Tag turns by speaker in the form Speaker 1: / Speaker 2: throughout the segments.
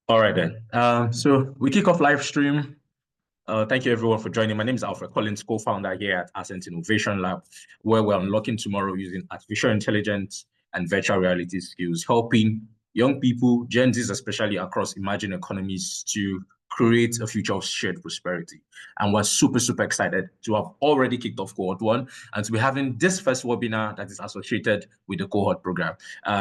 Speaker 1: All right then. So we kick off live stream. Thank you everyone for joining. My name is Alfred Collins, co-founder here at Ascent Innovation Lab, where we're unlocking tomorrow using artificial intelligence and virtual reality skills, helping young people, Gen Zs especially across emerging economies, to create a future of shared prosperity. And we're super, super excited to have already kicked off cohort one and to be having this first webinar that is associated with the cohort program.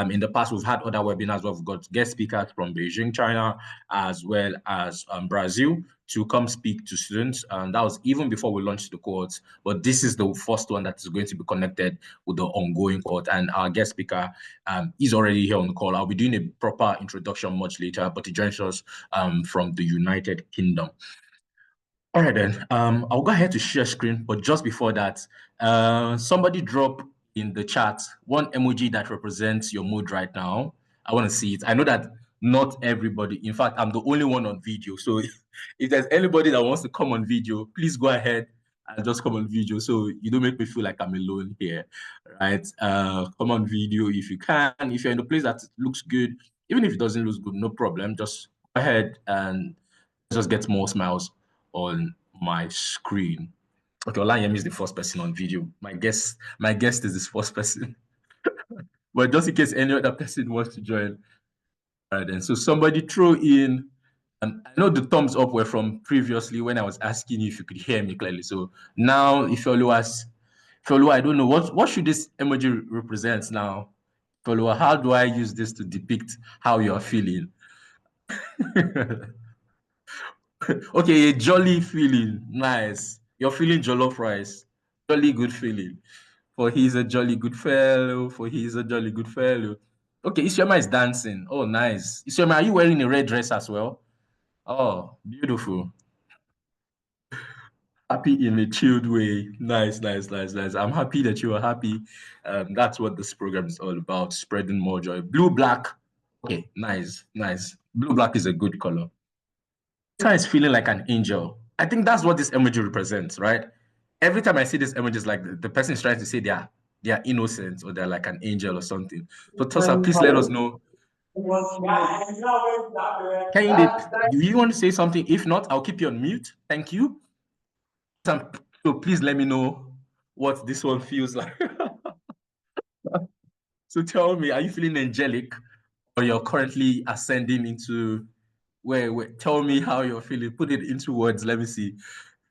Speaker 1: In the past, we've had other webinars where we've got guest speakers from Beijing, China, as well as Brazil to come speak to students. And that was even before we launched the cohorts. But this is the first one that is going to be connected with the ongoing cohort. And our guest speaker is already here on the call. I'll be doing a proper introduction much later, but he joins us from the United Kingdom. All right, then. I'll go ahead to share screen, but just before that, somebody drop in the chat one emoji that represents your mood right now. I want to see it. I know that not everybody, in fact, I'm the only one on video. So if there's anybody that wants to come on video, please go ahead and just come on video so you don't make me feel like I'm alone here, right? Come on video if you can. If you're in a place that looks good, even if it doesn't look good, no problem. Just go ahead and just get more smiles on my screen. Okay, Olayemi is the first person on video. My guest is this first person. But just in case any other person wants to join, all right then. So somebody throw in, I know the thumbs up were from previously when I was asking you if you could hear me clearly. So now, if Follower, I don't know what should this emoji represent now. Follower, how do I use this to depict how you're feeling? Okay, a jolly feeling. Nice. You're feeling jollof rice. Jolly good feeling. For he's a jolly good fellow. For he's a jolly good fellow. Okay, Isioma is dancing. Oh, nice. Isioma, are you wearing a red dress as well? Oh, beautiful. Happy in a chilled way. Nice, nice, nice, nice. I'm happy that you are happy. That's what this program is all about, spreading more joy. Blue, black. Okay, nice, nice. Blue, black is a good color. This one is feeling like an angel. I think that's what this emoji represents, right? Every time I see this emoji, it's like the person is trying to say they are innocent or they're like an angel or something. So Tosa, please let us know. Do you want to say something? If not, I'll keep you on mute. Thank you. So please let me know what this one feels like. So tell me, are you feeling angelic or you're currently ascending into where tell me how you're feeling. Put it into words. Let me see.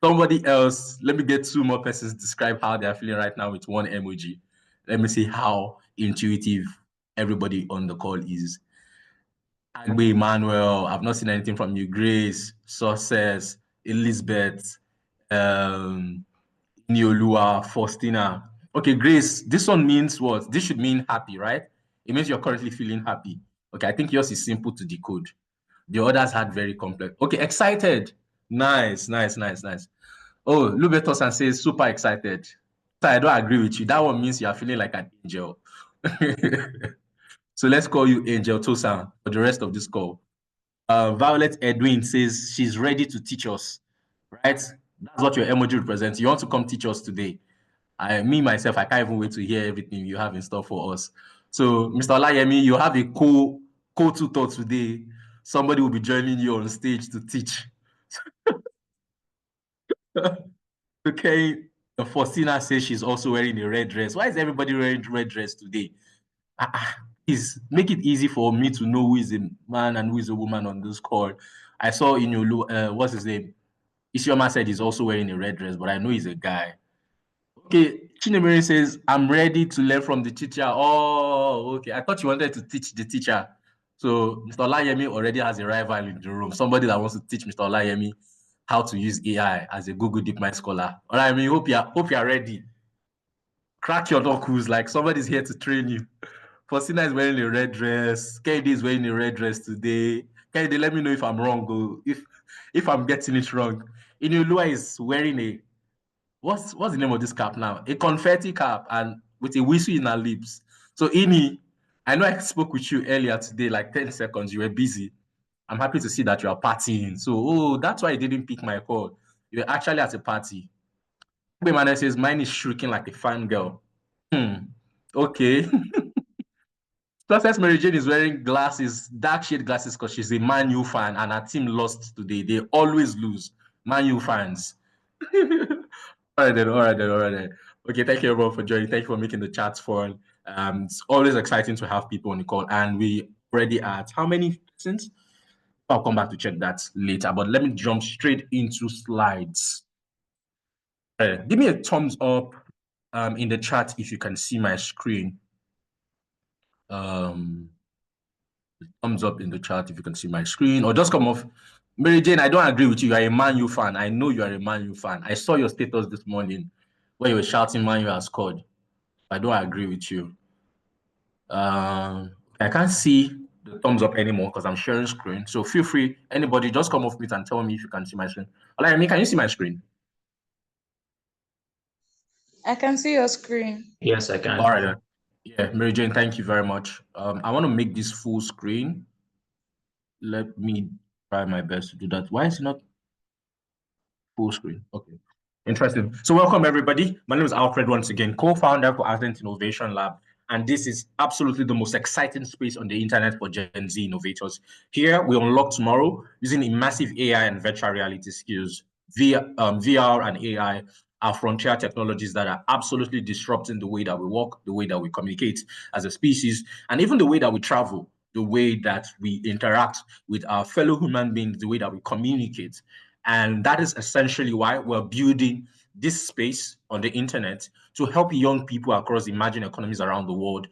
Speaker 1: Somebody else, let me get two more persons to describe how they're feeling right now with one emoji. Let me see how intuitive everybody on the call is. Agbe Emmanuel, I've not seen anything from you. Grace, Success, Elizabeth, um, Niolua, Faustina. Okay, Grace, this one means what? This should mean happy, right? It means you're currently feeling happy. Okay, I think yours is simple to decode. The others had very complex. Okay, excited. Nice, nice, nice, nice. Oh, Lubetosan says super excited. So I don't agree with you. That one means you are feeling like an angel. So let's call you Angel Tosan for the rest of this call. Violet Edwin says she's ready to teach us, right? That's what your emoji represents. You want to come teach us today. Myself, I can't even wait to hear everything you have in store for us. So, Mr. Olayemi, you have a co-tutor today. Somebody will be joining you on stage to teach. Okay. Faustina says she's also wearing a red dress. Why is everybody wearing red dress today? Please make it easy for me to know who is a man and who is a woman on this call. I saw in your what's his name? Isioma said he's also wearing a red dress, but I know he's a guy. Okay, Chinemere says, I'm ready to learn from the teacher. Oh, okay. I thought you wanted to teach the teacher. So Mr. Olayemi already has a rival in the room, somebody that wants to teach Mr. Olayemi how to use AI as a Google DeepMind Scholar. All right, hope you are ready. Crack your knuckles, like somebody's here to train you. Faustina is wearing a red dress. Kennedy is wearing a red dress today. Kennedy, let me know if I'm wrong or if I'm getting it wrong. Inulua is wearing a what's the name of this cap now? A confetti cap and with a whistle in her lips. So Ini, I know I spoke with you earlier today, like 10 seconds. You were busy. I'm happy to see that you are partying. So, that's why I didn't pick my call. You're actually at a party. Emmanuel says, mine is shrieking like a fan girl. Hmm. Okay. Success Mary Jane is wearing glasses, dark shade glasses, because she's a Man U fan and her team lost today. They always lose. Man U fans. All right then, all right then, all right then. Okay, thank you everyone for joining. Thank you for making the chat fun. It's always exciting to have people on the call, and we already at how many since? I'll come back to check that later, but let me jump straight into slides. Give me a thumbs up in the chat if you can see my screen. Thumbs up in the chat if you can see my screen, or just come off. Mary Jane, I don't agree with you. You are a Man U fan. I know you are a Man U fan. I saw your status this morning where you were shouting Man U has scored. I don't agree with you. I can't see the thumbs up anymore because I'm sharing screen. So feel free, anybody, just come off mute and tell me if you can see my screen. Olayemi, can you see my screen?
Speaker 2: I can see your screen.
Speaker 3: Yes, I can.
Speaker 1: All right. Yeah, Mary Jane, thank you very much. I want to make this full screen. Let me try my best to do that. Why is it not full screen? Okay. Interesting. So welcome everybody. My name is Alfred once again, co-founder for Ascent Innovation Lab. And this is absolutely the most exciting space on the internet for Gen Z innovators. Here we unlock tomorrow using immersive AI and virtual reality skills. VR and AI are frontier technologies that are absolutely disrupting the way that we work, the way that we communicate as a species, and even the way that we travel, the way that we interact with our fellow human beings, the way that we communicate. And that is essentially why we're building this space on the internet to help young people across emerging economies around the world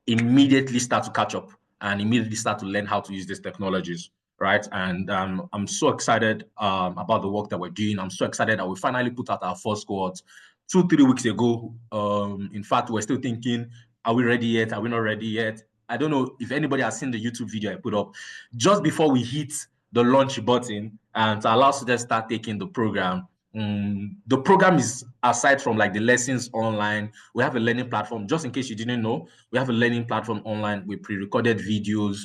Speaker 1: immediately start to catch up and immediately start to learn how to use these technologies, right? And I'm so excited about the work that we're doing. I'm so excited that we finally put out our first cohort 2-3 weeks ago. In fact, we're still thinking, are we ready yet? Are we not ready yet? I don't know if anybody has seen the YouTube video I put up just before we hit the launch button and to allow students to start taking the program. The program is, aside from like the lessons online, we have a learning platform. Just in case you didn't know, we have a learning platform online with pre-recorded videos,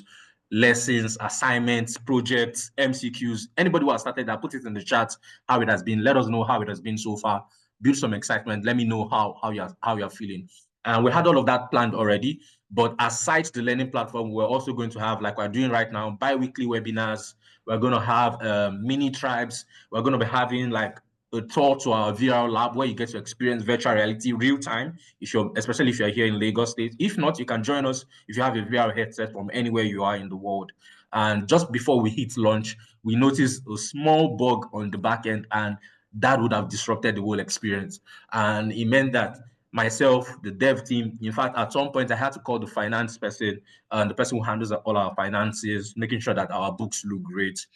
Speaker 1: lessons, assignments, projects, MCQs. Anybody who has started that, put it in the chat how it has been. Let us know how it has been so far. Build some excitement. Let me know how you're feeling. And we had all of that planned already. But aside the learning platform, we're also going to have, like we're doing right now, bi-weekly webinars. We're going to have mini tribes. We're going to be having like a tour to our VR lab where you get to experience virtual reality real time, especially if you're here in Lagos State. If not, you can join us if you have a VR headset from anywhere you are in the world. And just before we hit launch, we noticed a small bug on the back end, and that would have disrupted the whole experience. And it meant that myself, the dev team, in fact, at some point I had to call the finance person, the person who handles all our finances, making sure that our books look great,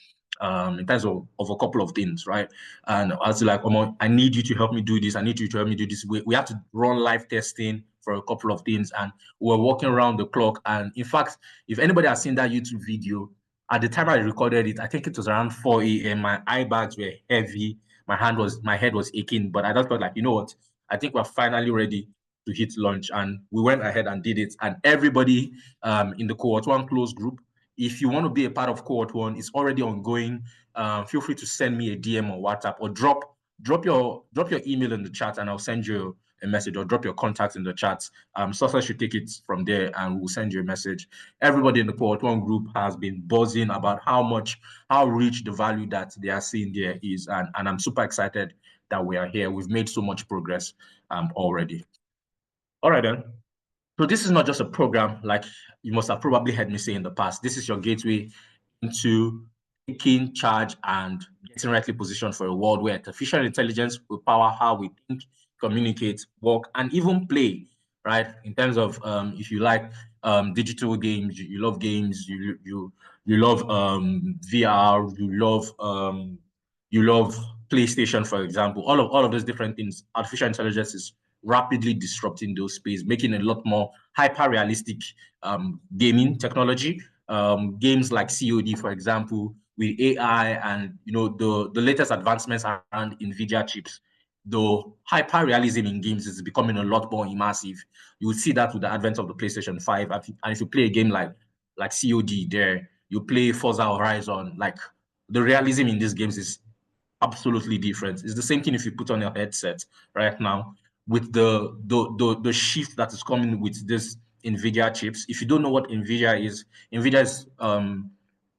Speaker 1: in terms of a couple of things, right? And I was like, I need you to help me do this. I need you to help me do this. We have to run live testing for a couple of things, and we're walking around the clock. And in fact, if anybody has seen that YouTube video, at the time I recorded it, I think it was around 4 a.m. My eye bags were heavy. My head was aching, but I just felt like, you know what? I think we're finally ready to hit launch. And we went ahead and did it. And everybody in the Cohort 1 closed group, if you want to be a part of Cohort 1, it's already ongoing. Feel free to send me a DM on WhatsApp, or drop your email in the chat, and I'll send you a message, or drop your contacts in the chat. Sosa should take it from there, and we'll send you a message. Everybody in the Cohort 1 group has been buzzing about how rich the value that they are seeing there is, and I'm super excited that we are here. We've made so much progress already. All right then. So this is not just a program, like you must have probably heard me say in the past. This is your gateway into taking charge and getting rightly positioned for a world where artificial intelligence will power how we think, communicate, work, and even play, right? In terms of if you like digital games, you love games, you love VR, you love PlayStation, for example, all of those different things. Artificial intelligence is rapidly disrupting those space, making a lot more hyper-realistic gaming technology. Games like COD, for example, with AI and the latest advancements around NVIDIA chips, the hyper-realism in games is becoming a lot more immersive. You will see that with the advent of the PlayStation 5. And if you play a game like COD there, you play Forza Horizon, like the realism in these games is absolutely different. It's the same thing if you put on your headset right now with the shift that is coming with this NVIDIA chips. If you don't know what NVIDIA is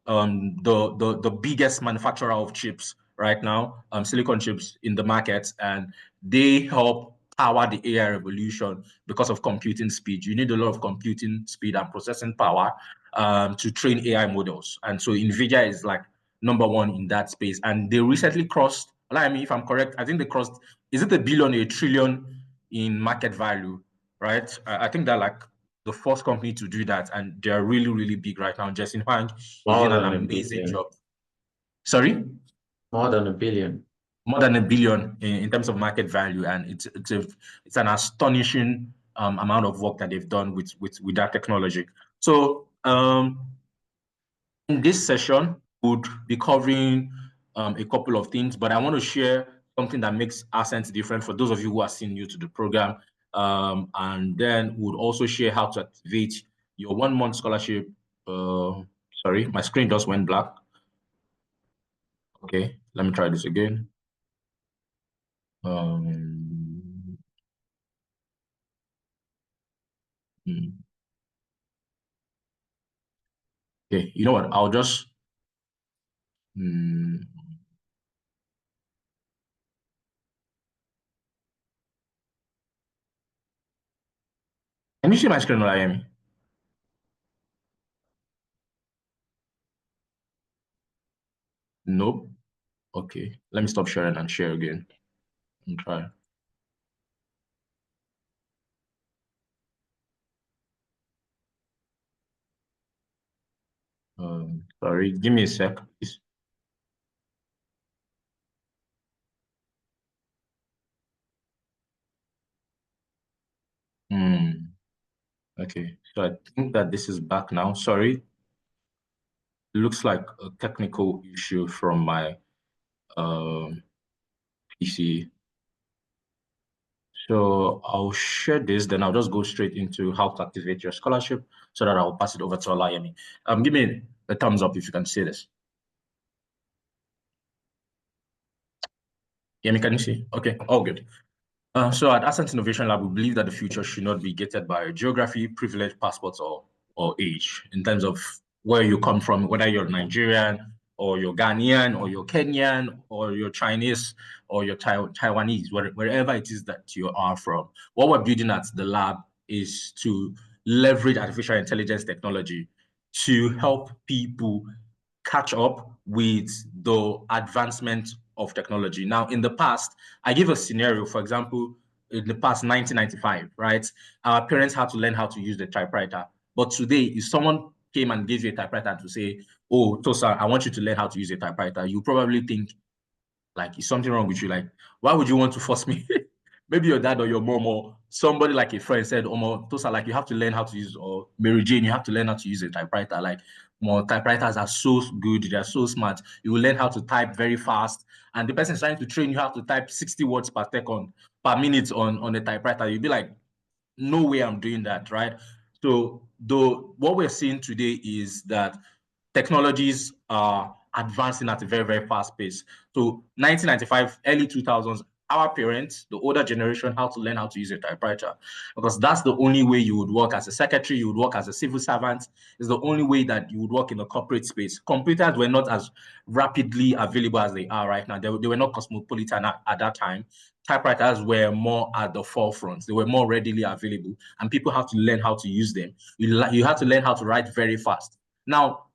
Speaker 1: the biggest manufacturer of chips right now, silicon chips in the market, and they help power the AI revolution because of computing speed. You need a lot of computing speed and processing power to train AI models. And so NVIDIA is like number one in that space. And they recently crossed, I mean, if I'm correct, I think they crossed, is it a billion, a trillion in market value, right? I think they're like the first company to do that, and they're really, really big right now. Justin Huang is doing an amazing job. Sorry?
Speaker 3: More than a billion.
Speaker 1: More than a billion in terms of market value, and it's an astonishing amount of work that they've done with that technology. So in this session, we'll be covering a couple of things, but I want to share something that makes Ascent different for those of you who are still new to the program. And then we'll also share how to activate your 1 month scholarship. Sorry, my screen just went black. Okay, let me try this again. Okay, you know what? I'll just can you see my screen, Olayemi? Nope. Okay, let me stop sharing and share again and try. Sorry, give me a sec, please. Okay, so I think that this is back now. Sorry. It looks like a technical issue from my PC. So I'll share this, then I'll just go straight into how to activate your scholarship so that I'll pass it over to Olayemi. Give me a thumbs up if you can see this. Yemi, can you see? Okay, all good. So at Ascent Innovation Lab, we believe that the future should not be gated by geography, privilege, passports, or age in terms of where you come from, whether you're Nigerian or you're Ghanaian or you're Kenyan or you're Chinese or you're Taiwanese, wherever it is that you are from. What we're building at the lab is to leverage artificial intelligence technology to help people catch up with the advancement of technology. Now, in the past, I give a scenario, for example, in the past 1995, right? Our parents had to learn how to use the typewriter. But today, if someone came and gave you a typewriter to say, oh, Tosa, I want you to learn how to use a typewriter, you probably think, like, is something wrong with you? Like, why would you want to force me? Maybe your dad or your mom or somebody like a friend said, oh, Tosa, like, you have to learn how to use, or Mary Jane, you have to learn how to use a typewriter. Like, more typewriters are so good, they're so smart. You will learn how to type very fast. And the person is trying to train you how to type 60 words per minute on a typewriter. You'll be like, no way I'm doing that, right? So what we're seeing today is that technologies are advancing at a very, very fast pace. So 1995, early 2000s, our parents, the older generation, how to learn how to use a typewriter, because that's the only way you would work as a secretary, you would work as a civil servant. It's the only way that you would work in a corporate space. Computers were not as rapidly available as they are right now. They were not cosmopolitan at that time. Typewriters were more at the forefront. They were more readily available, and people have to learn how to use them. You have to learn how to write very fast. Now,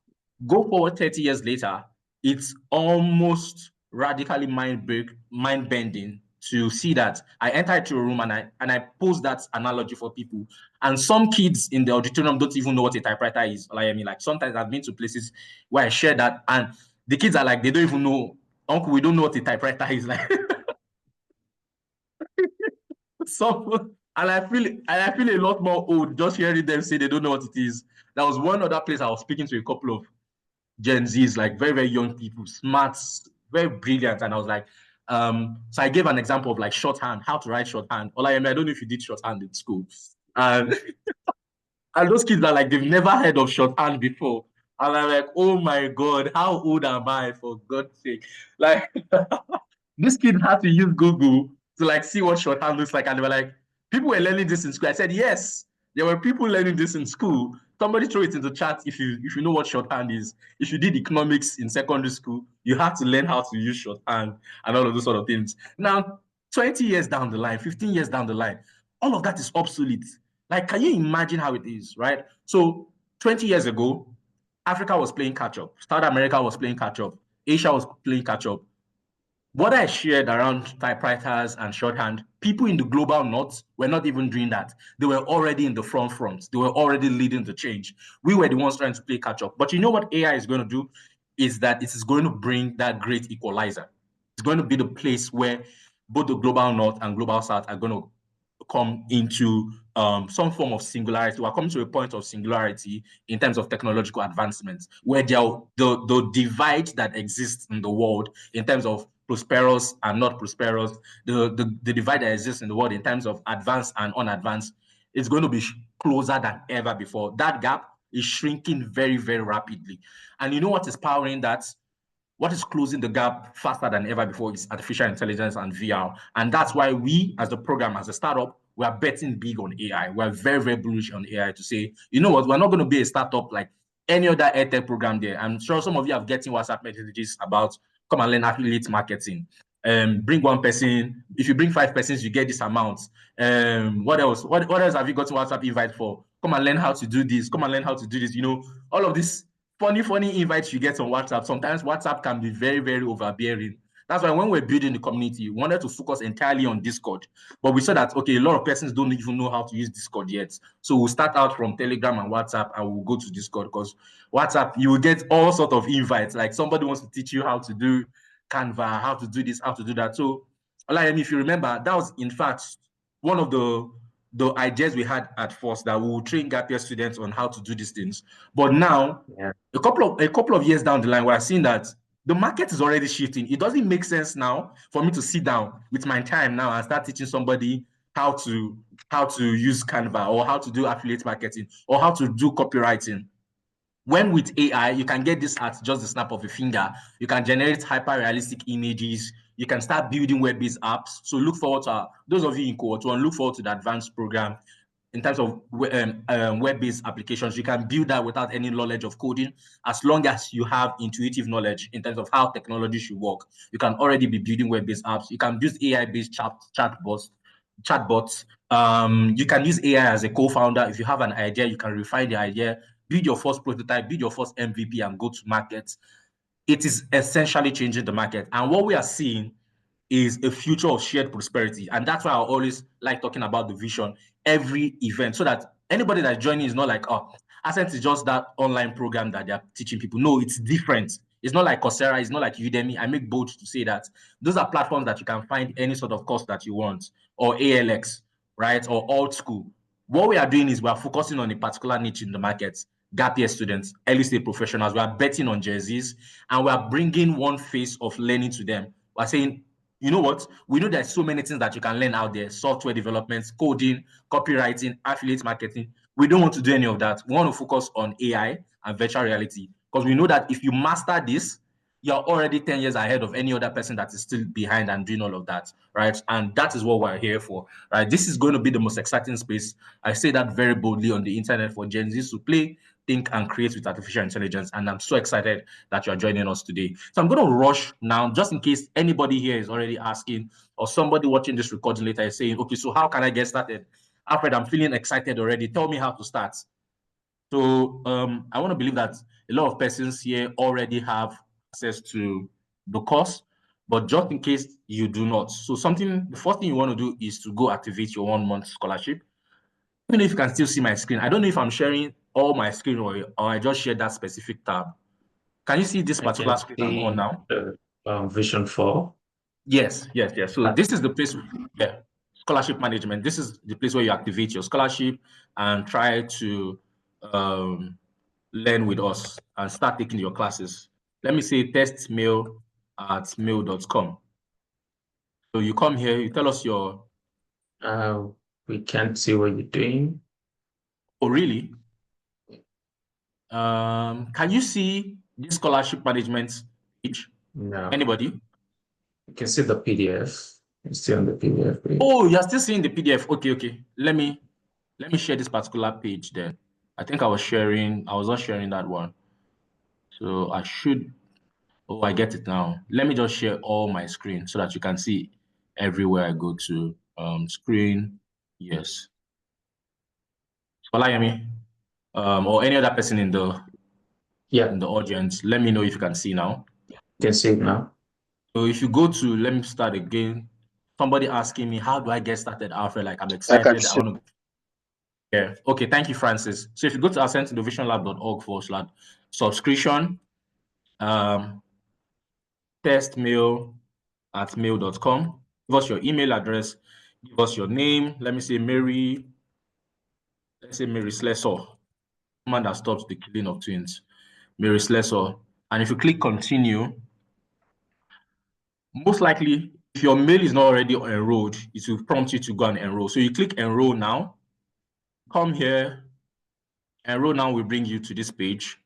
Speaker 1: go forward 30 years later, it's almost radically mind-bending to see that I enter into a room and I pose that analogy for people. And some kids in the auditorium don't even know what a typewriter is. Like, I mean, like sometimes I've been to places where I share that, and the kids are like, they don't even know, Uncle, we don't know what a typewriter is like. So, and I feel a lot more old just hearing them say they don't know what it is. There was one other place I was speaking to a couple of GenZs, like very, very young people, smart, very brilliant. And I was like, so I gave an example of like shorthand, how to write shorthand. Olayemi, I don't know if you did shorthand in school. And those kids are like, they've never heard of shorthand before. And I'm like, oh my God, how old am I, for God's sake? Like, this kid had to use Google to like see what shorthand looks like. And they were like, people were learning this in school. I said, yes, There were people learning this in school. Somebody throw it in the chat if you know what shorthand is. If you did economics in secondary school, you have to learn how to use shorthand and all of those sort of things. Now, 20 years down the line, 15 years down the line, all of that is obsolete. Like, can you imagine how it is, right? So 20 years ago, Africa was playing catch up. South America was playing catch up. Asia was playing catch up. What I shared around typewriters and shorthand, people in the global north were not even doing that. They were already in the front. They were already leading the change. We were the ones trying to play catch up. But you know what AI is going to do is that it is going to bring that great equalizer. It's going to be the place where both the global north and global south are going to come into some form of singularity. We're coming to a point of singularity in terms of technological advancements, where the divide that exists in the world in terms of prosperous and not prosperous, the divide that exists in the world in terms of advanced and unadvanced, is going to be closer than ever before. That gap is shrinking very, very rapidly. And you know what is powering that? What is closing the gap faster than ever before is artificial intelligence and VR. And that's why we, as a program, as a startup, we are betting big on AI. We're very, very bullish on AI to say, you know what, we're not going to be a startup like any other EdTech program there. I'm sure some of you have getting WhatsApp messages about come and learn affiliate marketing. Bring one person. If you bring 5 persons, you get this amount. What else? What else have you got WhatsApp invite for? Come and learn how to do this. Come and learn how to do this. You know, all of this funny invites you get on WhatsApp. Sometimes WhatsApp can be very, very overbearing. That's why when we're building the community, we wanted to focus entirely on Discord. But we saw that, okay, a lot of persons don't even know how to use Discord yet. So we'll start out from Telegram and WhatsApp and we'll go to Discord, because WhatsApp, you will get all sorts of invites. Like somebody wants to teach you how to do Canva, how to do this, how to do that. So, Olayemi, if you remember, that was in fact one of the ideas we had at first, that we will train gap year students on how to do these things. But now, a couple of years down the line, we're seeing that the market is already shifting. It doesn't make sense now for me to sit down with my time now and start teaching somebody how to use Canva, or how to do affiliate marketing, or how to do copywriting. When with AI, you can get this at just the snap of a finger. You can generate hyper-realistic images. You can start building web-based apps. So look forward to those of you in Cohort 1, look forward to the advanced program in terms of web-based applications. You can build that without any knowledge of coding, as long as you have intuitive knowledge in terms of how technology should work. You can already be building web-based apps. You can use AI-based chatbots. You can use AI as a co-founder. If you have an idea, you can refine the idea, build your first prototype, build your first MVP, and go to market. It is essentially changing the market. And what we are seeing is a future of shared prosperity. And that's why I always like talking about the vision every event, so that anybody that's joining is not like, oh, Ascent is just that online program that they're teaching people. No, it's different. It's not like Coursera, it's not like Udemy. I make bold to say that those are platforms that you can find any sort of course that you want, or ALX, right? Or old school. What we are doing is we are focusing on a particular niche in the market. Gap year students, early stage professionals. We are betting on GenZs, and we are bringing one face of learning to them. We're saying, you know what? We know there's so many things that you can learn out there: software development, coding, copywriting, affiliate marketing. We don't want to do any of that. We want to focus on AI and virtual reality, because we know that if you master this, you're already 10 years ahead of any other person that is still behind and doing all of that, right? And that is what we're here for, right? This is going to be the most exciting space. I say that very boldly on the internet, for Gen Zs to play, think, and create with artificial intelligence. And I'm so excited that you're joining us today. So I'm going to rush now, just in case anybody here is already asking, or somebody watching this recording later is saying, okay, so how can I get started? Alfred, I'm feeling excited already. Tell me how to start. So I want to believe that a lot of persons here already have access to the course, but just in case you do not. So the first thing you want to do is to go activate your 1 month scholarship. Even if you can still see my screen, I don't know if I'm sharing all my screen, or I just shared that specific tab. Can you see this particular screen I'm on now?
Speaker 3: Vision 4.
Speaker 1: Yes. So this is the place, scholarship management. This is the place where you activate your scholarship and try to learn with us and start taking your classes. Let me say testmail@mail.com. So you come here, you tell us your...
Speaker 3: We can't see what you're doing.
Speaker 1: Oh, really? Can you see this scholarship management page?
Speaker 3: No.
Speaker 1: Anybody?
Speaker 3: You can see the PDF. You're still on the PDF page.
Speaker 1: Oh, you're still seeing the PDF. Okay. Let me Let me share this particular page then. I think I was not sharing that one. So I should, oh, I get it now. Let me just share all my screen so that you can see everywhere I go to. Screen, yes. Olayemi, or any other person in the audience, let me know if you can see now.
Speaker 3: You can see it now.
Speaker 1: So if you go to, let me start again. Somebody asking me, how do I get started, Alfred? Like, I'm excited. I want to. Yeah. Okay. Thank you, Francis. So if you go to ascentinnovationlab.org/subscription, test mail@mail.com. Give us your email address. Give us your name. Let me say Mary. Let's say Mary Slessor, man that stops the killing of twins. Mary Slessor. And if you click continue, most likely, if your mail is not already enrolled, it will prompt you to go and enroll. So you click enroll now, come here, enroll now will bring you to this page,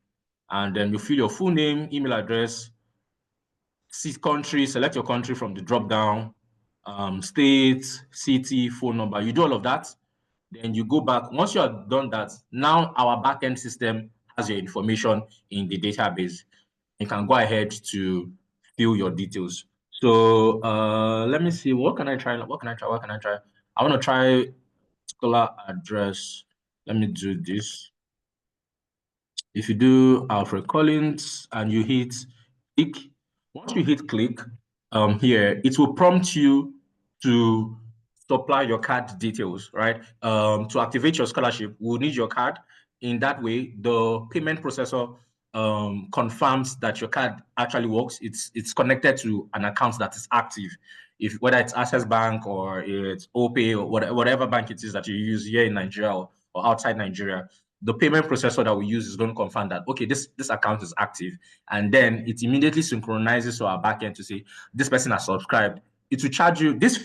Speaker 1: and then you fill your full name, email address, country, select your country from the drop down, state, city, phone number. You do all of that. Then you go back. Once you have done that, now our backend system has your information in the database. You can go ahead to fill your details. So let me see. What can I try? What can I try? What can I try? I want to try scholar address. Let me do this. If you do Alfred Collins and you hit click, once you hit click here, it will prompt you to supply your card details, right? To activate your scholarship, we'll need your card. In that way, the payment processor confirms that your card actually works. It's connected to an account that is active. If whether it's Access Bank or it's OPay or whatever bank it is that you use here in Nigeria or outside Nigeria, the payment processor that we use is going to confirm that, okay, this account is active. And then it immediately synchronizes to our backend to say, this person has subscribed. It will charge you it's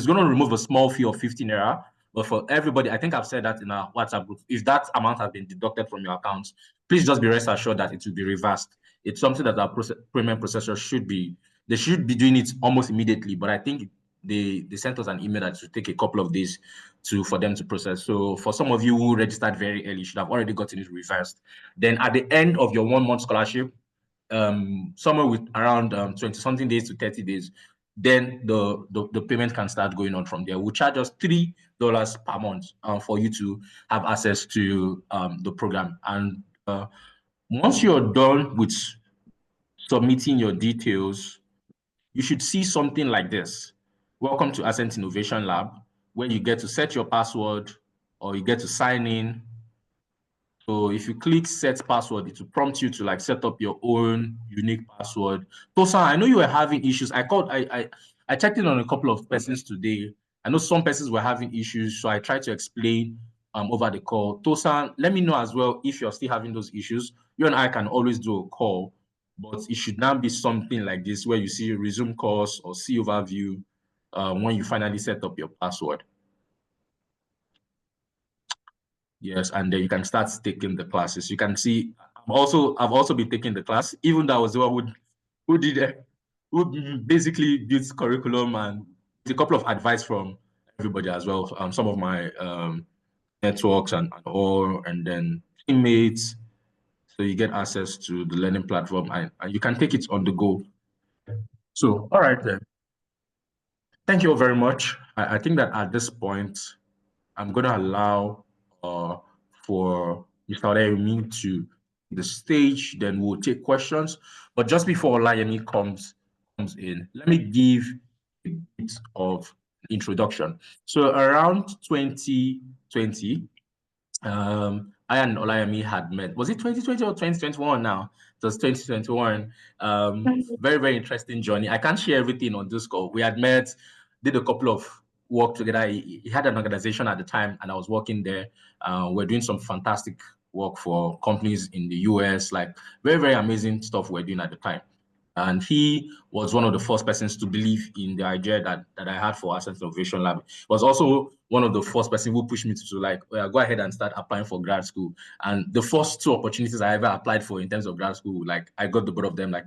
Speaker 1: going to remove a small fee of 15 naira. But for everybody, I think I've said that in our WhatsApp group, if that amount has been deducted from your account, please just be rest assured that it will be reversed. It's something that our payment processor should be doing it almost immediately. But I think they sent us an email that should take a couple of days for them to process. So for some of you who registered very early, should have already gotten it reversed. Then at the end of your 1 month scholarship, somewhere with around 20 something days to 30 days, then the payment can start going on from there. We'll charge us $3 per month for you to have access to the program. And once you're done with submitting your details, you should see something like this. Welcome to Ascent Innovation Lab, where you get to set your password or you get to sign in. So if you click set password, it will prompt you to like set up your own unique password. Tosan, I know you were having issues. I checked in on a couple of persons today. I know some persons were having issues, so I tried to explain over the call. Tosan, let me know as well if you're still having those issues. You and I can always do a call, but it should now be something like this where you see resume course or see overview when you finally set up your password. Yes, and then you can start taking the classes. You can see I've also been taking the class, even though I was the one who basically built curriculum and a couple of advice from everybody as well. Some of my networks and all, and then teammates. So you get access to the learning platform and you can take it on the go. So, all right then. Thank you all very much. I think that at this point, I'm going to allow for Mr. Olayemi to the stage, then we'll take questions. But just before Olayemi comes in, let me give a bit of introduction. So around 2020, I and Olayemi had met. Was it 2020 or 2021 now? It was 2021. Very, very interesting journey. I can't share everything on this call. We had met, did a couple of work together. He had an organization at the time, and I was working there. We're doing some fantastic work for companies in the US, like very, very amazing stuff we're doing at the time. And he was one of the first persons to believe in the idea that I had for Ascent Innovation Lab. He was also one of the first person who pushed me to like, well, go ahead and start applying for grad school. And the first two opportunities I ever applied for in terms of grad school, like I got the both of them. Like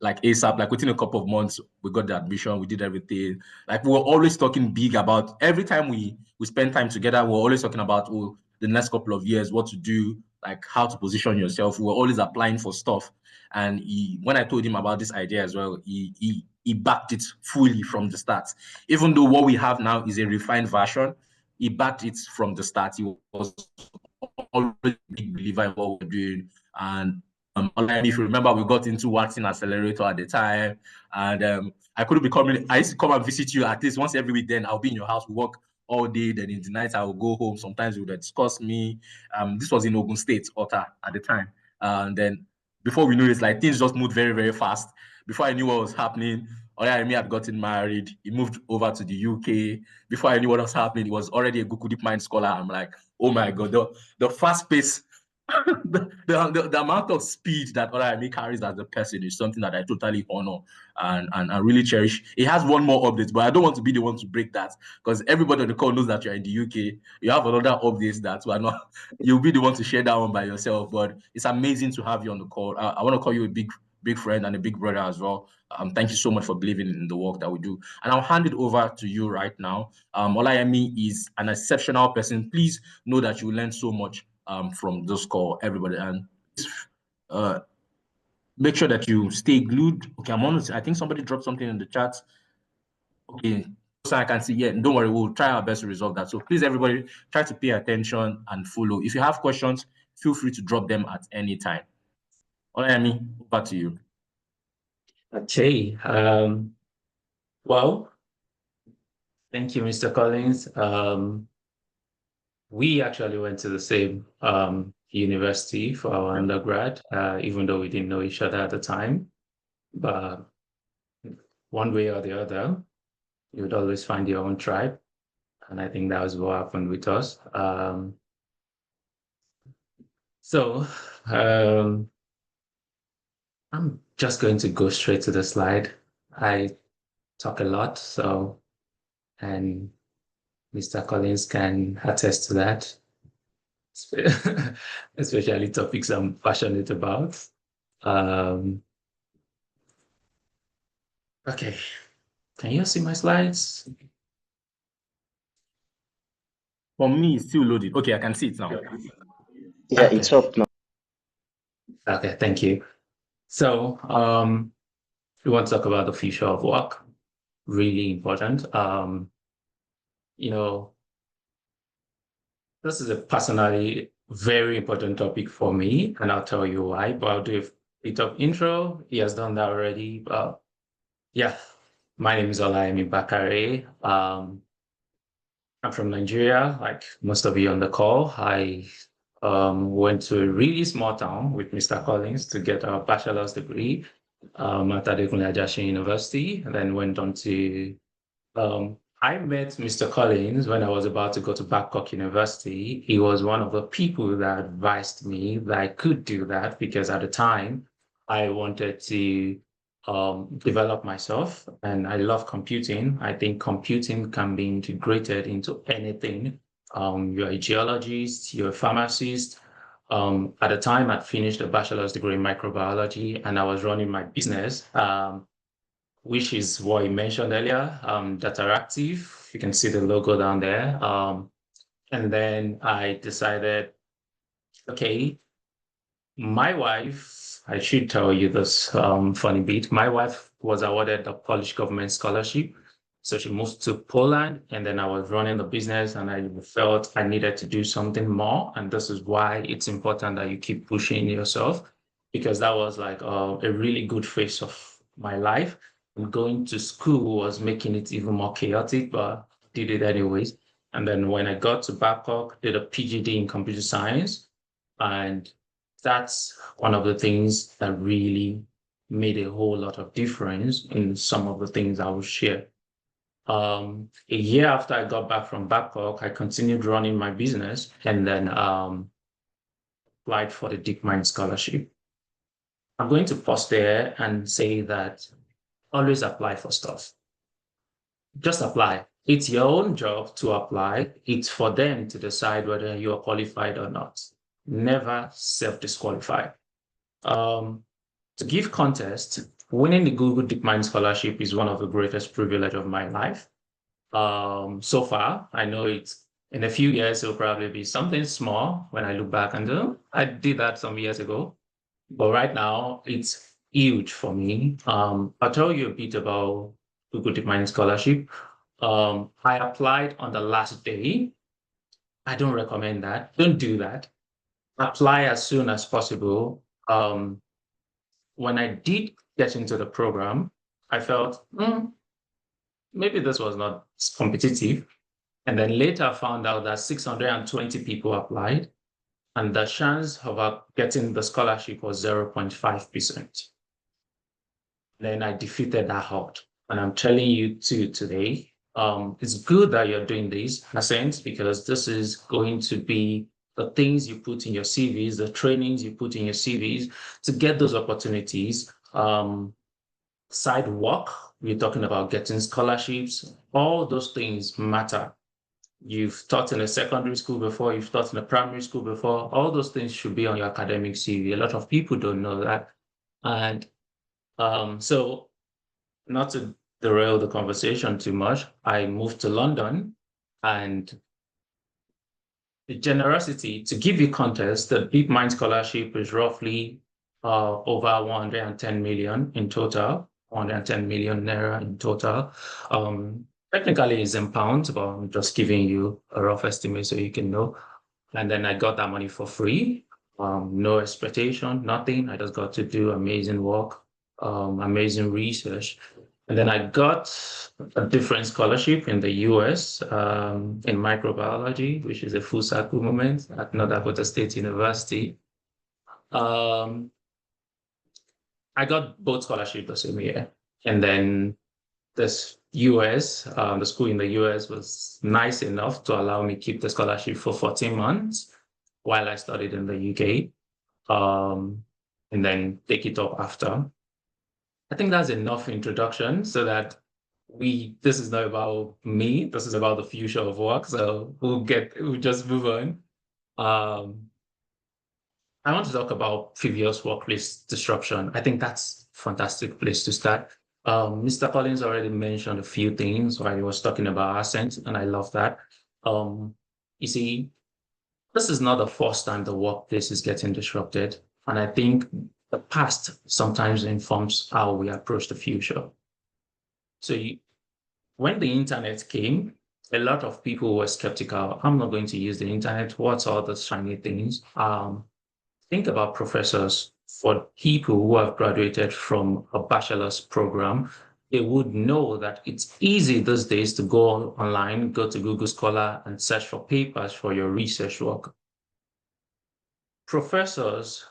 Speaker 1: like ASAP, like within a couple of months, we got the admission, we did everything. Like we were always talking big about every time we spend time together, we're always talking about the next couple of years, what to do, like how to position yourself. We were always applying for stuff. And when I told him about this idea as well, he backed it fully from the start. Even though what we have now is a refined version, he backed it from the start. He was always a big believer in what we're doing. And if you remember, we got into Watson Accelerator at the time, and I couldn't be coming. I used to come and visit you at least once every week. Then I'll be in your house. We work all day. Then in the night, I will go home. Sometimes we would discuss me. This was in Ogun State, Ota, at the time. And then before we knew it, like things just moved very, very fast. Before I knew what was happening, Olayemi had gotten married. He moved over to the UK. Before I knew what was happening, he was already a Google DeepMind Scholar. I'm like, oh my God, the fast pace, the amount of speed that Olayemi carries as a person is something that I totally honor and I really cherish. He has one more update, but I don't want to be the one to break that because everybody on the call knows that you're in the UK. You have another update that we are not. You'll be the one to share that one by yourself. But it's amazing to have you on the call. I want to call you a big friend and a big brother as well. Thank you so much for believing in the work that we do. And I'll hand it over to you right now. Olayemi is an exceptional person. Please know that you will learn so much from this call, everybody. And make sure that you stay glued. Okay, I'm honest. I think somebody dropped something in the chat. Okay, so I can see. Yeah, don't worry. We'll try our best to resolve that. So please, everybody, try to pay attention and follow. If you have questions, feel free to drop them at any time. Olayemi, over to you.
Speaker 3: Okay. Well, thank you, Mr. Collins. We actually went to the same university for our undergrad, even though we didn't know each other at the time. But one way or the other, you would always find your own tribe. And I think that was what happened with us. I'm just going to go straight to the slide. I talk a lot, and Mr. Collins can attest to that, especially topics I'm passionate about. Okay, can you see my slides?
Speaker 1: For me, it's still loaded. Okay, I can see it now.
Speaker 4: Yeah, okay. It's up now.
Speaker 3: Okay, thank you. So we want to talk about the future of work. Really important. This is a personally very important topic for me, and I'll tell you why, but I'll do a bit of intro. He has done that already. But yeah, my name is Olayemi Bakare. I'm from Nigeria, like most of you on the call. I went to a really small town with Mr. Collins to get a bachelor's degree at Adekunle Ajasin University, and then went on to I met Mr. Collins when I was about to go to Babcock University. He was one of the people that advised me that I could do that because at the time I wanted to develop myself and I love computing. I think computing can be integrated into anything. You're a geologist, you're a pharmacist. At the time I'd finished a bachelor's degree in microbiology and I was running my business. Which is what you mentioned earlier, Dataractive. You can see the logo down there. And then I decided, okay, my wife, I should tell you this funny bit. My wife was awarded a Polish government scholarship. So she moved to Poland and then I was running the business and I felt I needed to do something more. And this is why it's important that you keep pushing yourself because that was like a really good phase of my life. And going to school was making it even more chaotic, but did it anyways. And then when I got to Babcock, did a PhD in computer science. And that's one of the things that really made a whole lot of difference in some of the things I will share. A year after I got back from Babcock, I continued running my business and then applied for the DeepMind scholarship. I'm going to pause there and say that always apply for stuff. Just apply. It's your own job to apply. It's for them to decide whether you are qualified or not. Never self-disqualify. To give context, winning the Google DeepMind Scholarship is one of the greatest privilege of my life. So far, I know it's in a few years, it'll probably be something small when I look back and do. I did that some years ago, but right now it's huge for me. I'll tell you a bit about Google DeepMind Scholarship. I applied on the last day. I don't recommend that. Don't do that. Apply as soon as possible. When I did get into the program, I felt maybe this was not competitive. And then later I found out that 620 people applied, and the chance of getting the scholarship was 0.5%. Then I defeated that odds. And I'm telling you today, it's good that you're doing this, in a sense, because this is going to be the things you put in your CVs, the trainings you put in your CVs to get those opportunities. Side work, we're talking about getting scholarships, all those things matter. You've taught in a secondary school before, you've taught in a primary school before, all those things should be on your academic CV. A lot of people don't know that. And so not to derail the conversation too much, I moved to London, and the generosity, to give you context, the DeepMind Scholarship is roughly over 110 million in total, 110 million naira in total. Technically it's in pounds, but I'm just giving you a rough estimate so you can know. And then I got that money for free, no expectation, nothing. I just got to do amazing work, amazing research. And then I got a different scholarship in the US in microbiology, which is a full cycle moment at North Dakota State University. I got both scholarships the same year. And then this US, the school in the US was nice enough to allow me to keep the scholarship for 14 months while I studied in the UK, and then take it up after. I think that's enough introduction so that this is not about me, this is about the future of work. So we'll just move on. I want to talk about previous workplace disruption. I think that's a fantastic place to start. Mr. Collins already mentioned a few things while he was talking about accent, and I love that. You see, this is not the first time the workplace is getting disrupted. And I think the past sometimes informs how we approach the future. So when the internet came, a lot of people were skeptical. I'm not going to use the internet. What's all the shiny things? Think about professors. For people who have graduated from a bachelor's program, they would know that it's easy these days to go online, go to Google Scholar and search for papers for your research work. Professors,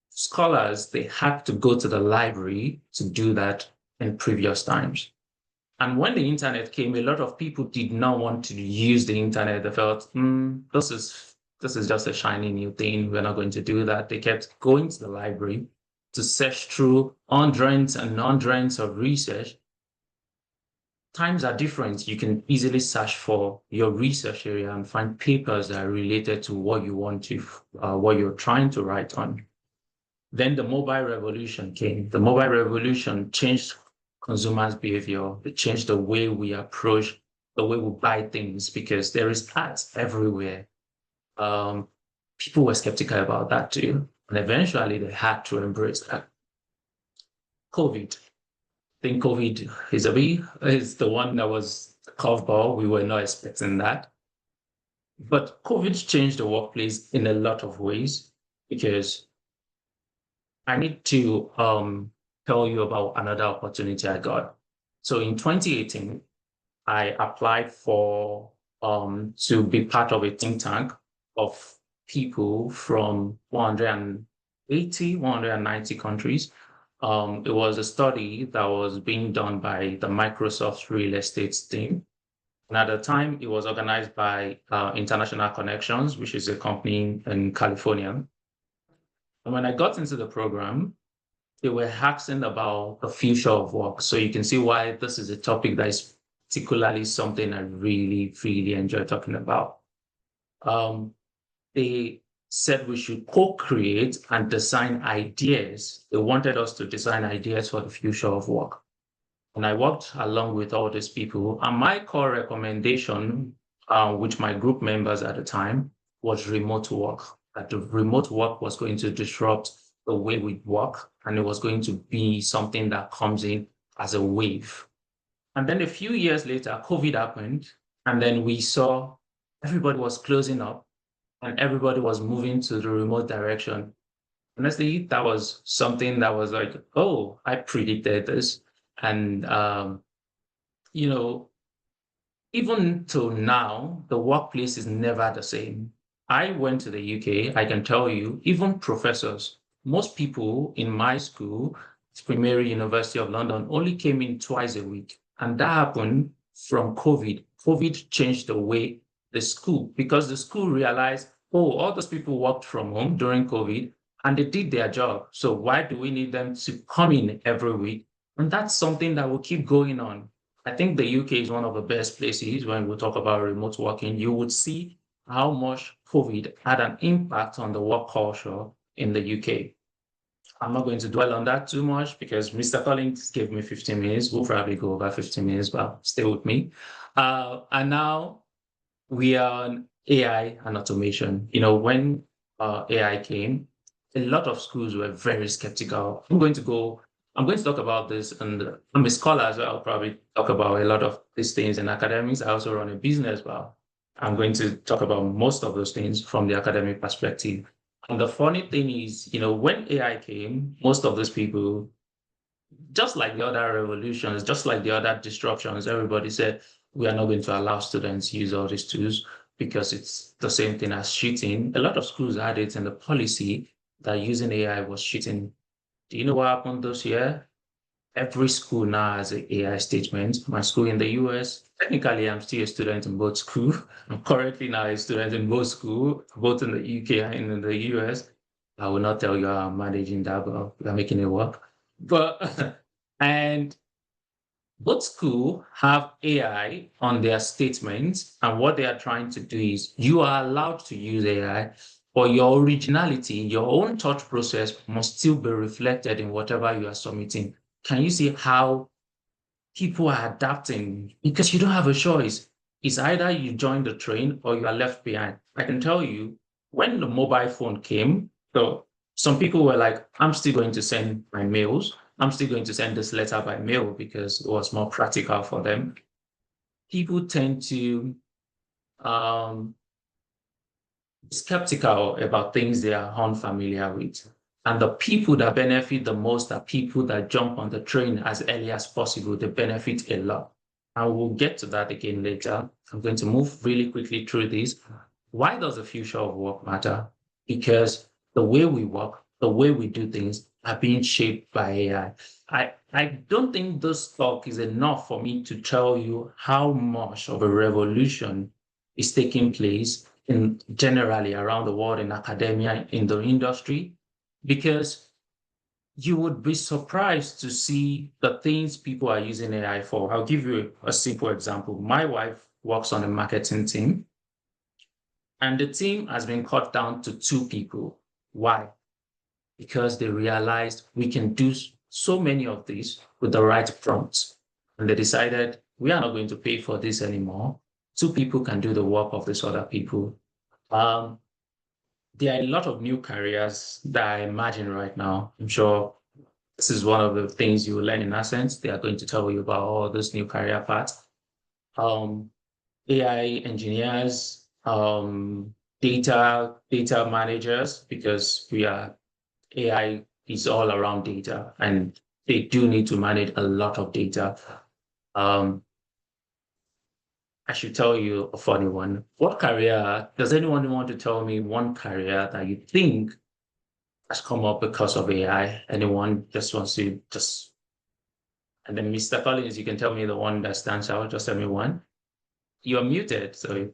Speaker 3: scholars, they had to go to the library to do that in previous times. And when the internet came, a lot of people did not want to use the internet. They felt, this is just a shiny new thing. We're not going to do that. They kept going to the library to search through hundreds and hundreds of research. Times are different. You can easily search for your research area and find papers that are related to what you want to, what you're trying to write on. Then the mobile revolution came. The mobile revolution changed consumers' behavior. It changed the way we approach, the way we buy things, because there is ads everywhere. People were skeptical about that too. And eventually they had to embrace that. COVID. I think COVID is the one that was the curveball. We were not expecting that. But COVID changed the workplace in a lot of ways, because I need to tell you about another opportunity I got. So in 2018, I applied for to be part of a think tank of people from 180, 190 countries. It was a study that was being done by the Microsoft real estate team. And at the time, it was organized by International Connections, which is a company in California. And when I got into the program, they were asking about the future of work. So you can see why this is a topic that is particularly something I really, really enjoy talking about. They said we should co-create and design ideas. They wanted us to design ideas for the future of work. And I worked along with all these people. And my core recommendation, with my group members at the time, was remote work. That the remote work was going to disrupt the way we work, and it was going to be something that comes in as a wave. And then a few years later, COVID happened, and then we saw everybody was closing up and everybody was moving to the remote direction. Honestly, that was something that was like, oh, I predicted this. And, you know, even till now, the workplace is never the same. I went to the UK, I can tell you, even professors, most people in my school, Primary University of London, only came in twice a week. And that happened from COVID. COVID changed the way the school, because the school realized, oh, all those people worked from home during COVID and they did their job. So why do we need them to come in every week? And that's something that will keep going on. I think the UK is one of the best places when we talk about remote working. You would see how much COVID had an impact on the work culture in the UK. I'm not going to dwell on that too much because Mr. Collins gave me 15 minutes. We'll probably go over 15 minutes, but stay with me. And now we are on AI and automation. You know, when AI came, a lot of schools were very skeptical. I'm going to talk about this, and I'm a scholar, so I'll probably talk about a lot of these things in academics. I also run a business, but I'm going to talk about most of those things from the academic perspective. And the funny thing is, you know, when AI came, most of those people, just like the other revolutions, just like the other disruptions, everybody said, we are not going to allow students use all these tools because it's the same thing as cheating. A lot of schools had it in the policy that using AI was cheating. Do you know what happened this year? Every school now has an AI statement. My school in the US, technically, I'm still a student in both schools. I'm currently now a student in both schools, both in the UK and in the US. I will not tell you how I'm managing that, but we're making it work. But, and both schools have AI on their statements, and what they are trying to do is you are allowed to use AI, but your originality, your own thought process must still be reflected in whatever you are submitting. Can you see how people are adapting? Because you don't have a choice. It's either you join the train or you are left behind. I can tell you, when the mobile phone came, so some people were like, I'm still going to send my mails. I'm still going to send this letter by mail because it was more practical for them. People tend to skeptical about things they are unfamiliar with. And the people that benefit the most are people that jump on the train as early as possible. They benefit a lot. And we'll get to that again later. I'm going to move really quickly through this. Why does the future of work matter? Because the way we work, the way we do things are being shaped by AI. I don't think this talk is enough for me to tell you how much of a revolution is taking place in generally around the world in academia, in the industry, because you would be surprised to see the things people are using AI for. I'll give you a simple example. My wife works on a marketing team, and the team has been cut down to 2 people. Why? Because they realized we can do so many of these with the right prompts. And they decided we are not going to pay for this anymore. 2 people can do the work of these other people. There are a lot of new careers that I imagine right now. I'm sure this is one of the things you will learn in Ascent. They are going to tell you about all those new career paths. AI engineers, data managers, because AI is all around data and they do need to manage a lot of data. I should tell you a funny one. What career, does anyone want to tell me one career that you think has come up because of AI? Anyone just wants to and then Mr. Collins, you can tell me the one that stands out, just tell me one. You're muted, so.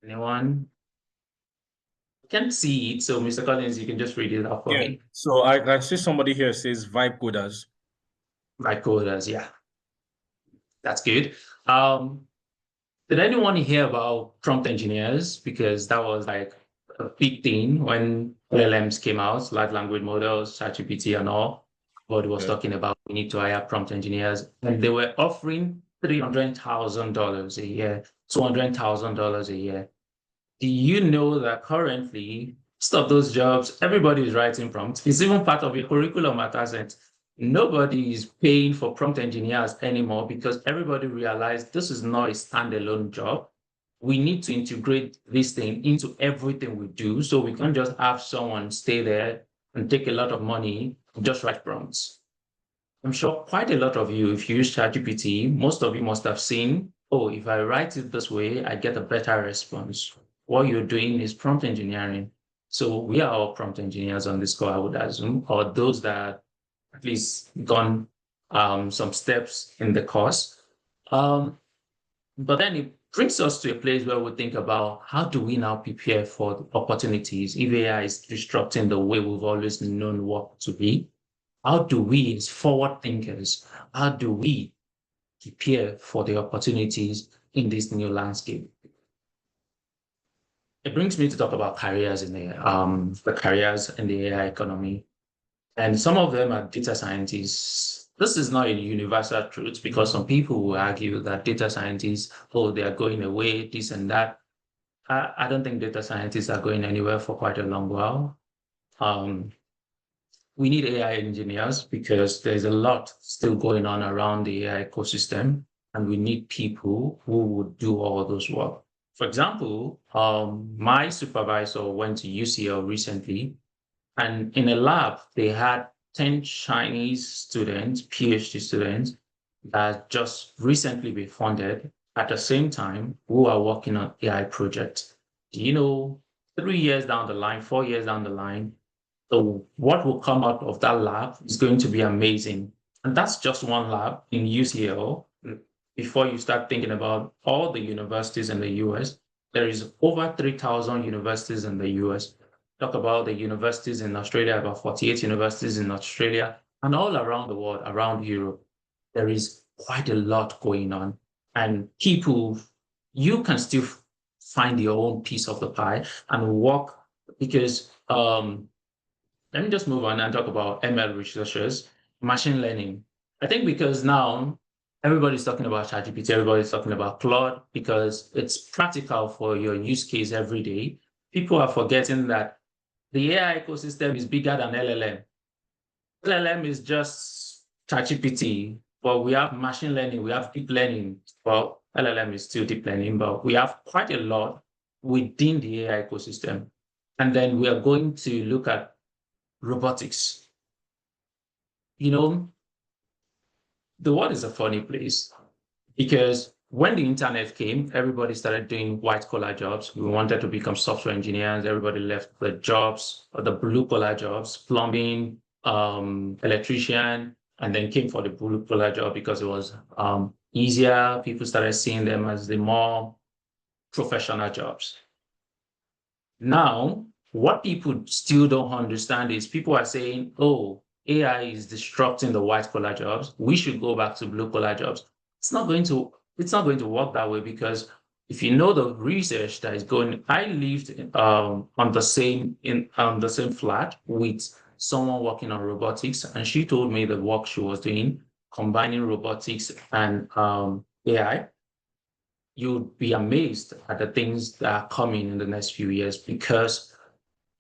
Speaker 3: Anyone? I can't see it, so Mr. Collins, you can just read it out for me.
Speaker 1: So I see somebody here says vibe coders.
Speaker 3: Vibe coders, yeah. That's good. Did anyone hear about prompt engineers? Because that was like a big thing when LLMs came out, large language models, ChatGPT and all. Everybody was talking about we need to hire prompt engineers, and they were offering $300,000 a year, $200,000 a year. Do you know that currently, most of those jobs, everybody is writing prompts? It's even part of your curriculum at Ascent. Nobody is paying for prompt engineers anymore because everybody realized this is not a standalone job. We need to integrate this thing into everything we do. So we can't just have someone stay there and take a lot of money and just write prompts. I'm sure quite a lot of you, if you use ChatGPT, most of you must have seen, oh, if I write it this way, I get a better response. What you're doing is prompt engineering. So we are all prompt engineers on this call, I would assume, or those that at least gone some steps in the course. But then it brings us to a place where we think about how do we now prepare for the opportunities if AI is disrupting the way we've always known work to be. How do we, as forward thinkers, how do we prepare for the opportunities in this new landscape? It brings me to talk about careers in the careers in the AI economy. And some of them are data scientists. This is not a universal truth because some people will argue that data scientists, oh, they are going away, this and that. I don't think data scientists are going anywhere for quite a long while. We need AI engineers because there's a lot still going on around the AI ecosystem, and we need people who would do all those work. For example, my supervisor went to UCL recently, and in a lab, they had 10 Chinese students, PhD students, that just recently been funded at the same time who are working on AI projects. Do you know, 3 years down the line, 4 years down the line, so what will come out of that lab is going to be amazing. And that's just one lab in UCL. Before you start thinking about all the universities in the US, there is over 3,000 universities in the US. Talk about the universities in Australia, about 48 universities in Australia, and all around the world, around Europe. There is quite a lot going on. And people, you can still find your own piece of the pie and work because let me just move on and talk about ML researchers, machine learning. I think because now everybody's talking about ChatGPT, everybody's talking about Claude because it's practical for your use case every day. People are forgetting that the AI ecosystem is bigger than LLM. LLM is just ChatGPT, but we have machine learning, we have deep learning. Well, LLM is still deep learning, but we have quite a lot within the AI ecosystem. And then we are going to look at robotics. You know, the world is a funny place because when the internet came, everybody started doing white collar jobs. We wanted to become software engineers. Everybody left the jobs, or the blue collar jobs, plumbing, electrician, and then came for the blue collar job because it was easier. People started seeing them as the more professional jobs. Now, what people still don't understand is people are saying, oh, AI is disrupting the white collar jobs. We should go back to blue collar jobs. It's not going to work that way because if you know the research that is going, I lived on the same flat with someone working on robotics, and she told me the work she was doing, combining robotics and AI. You'd be amazed at the things that are coming in the next few years because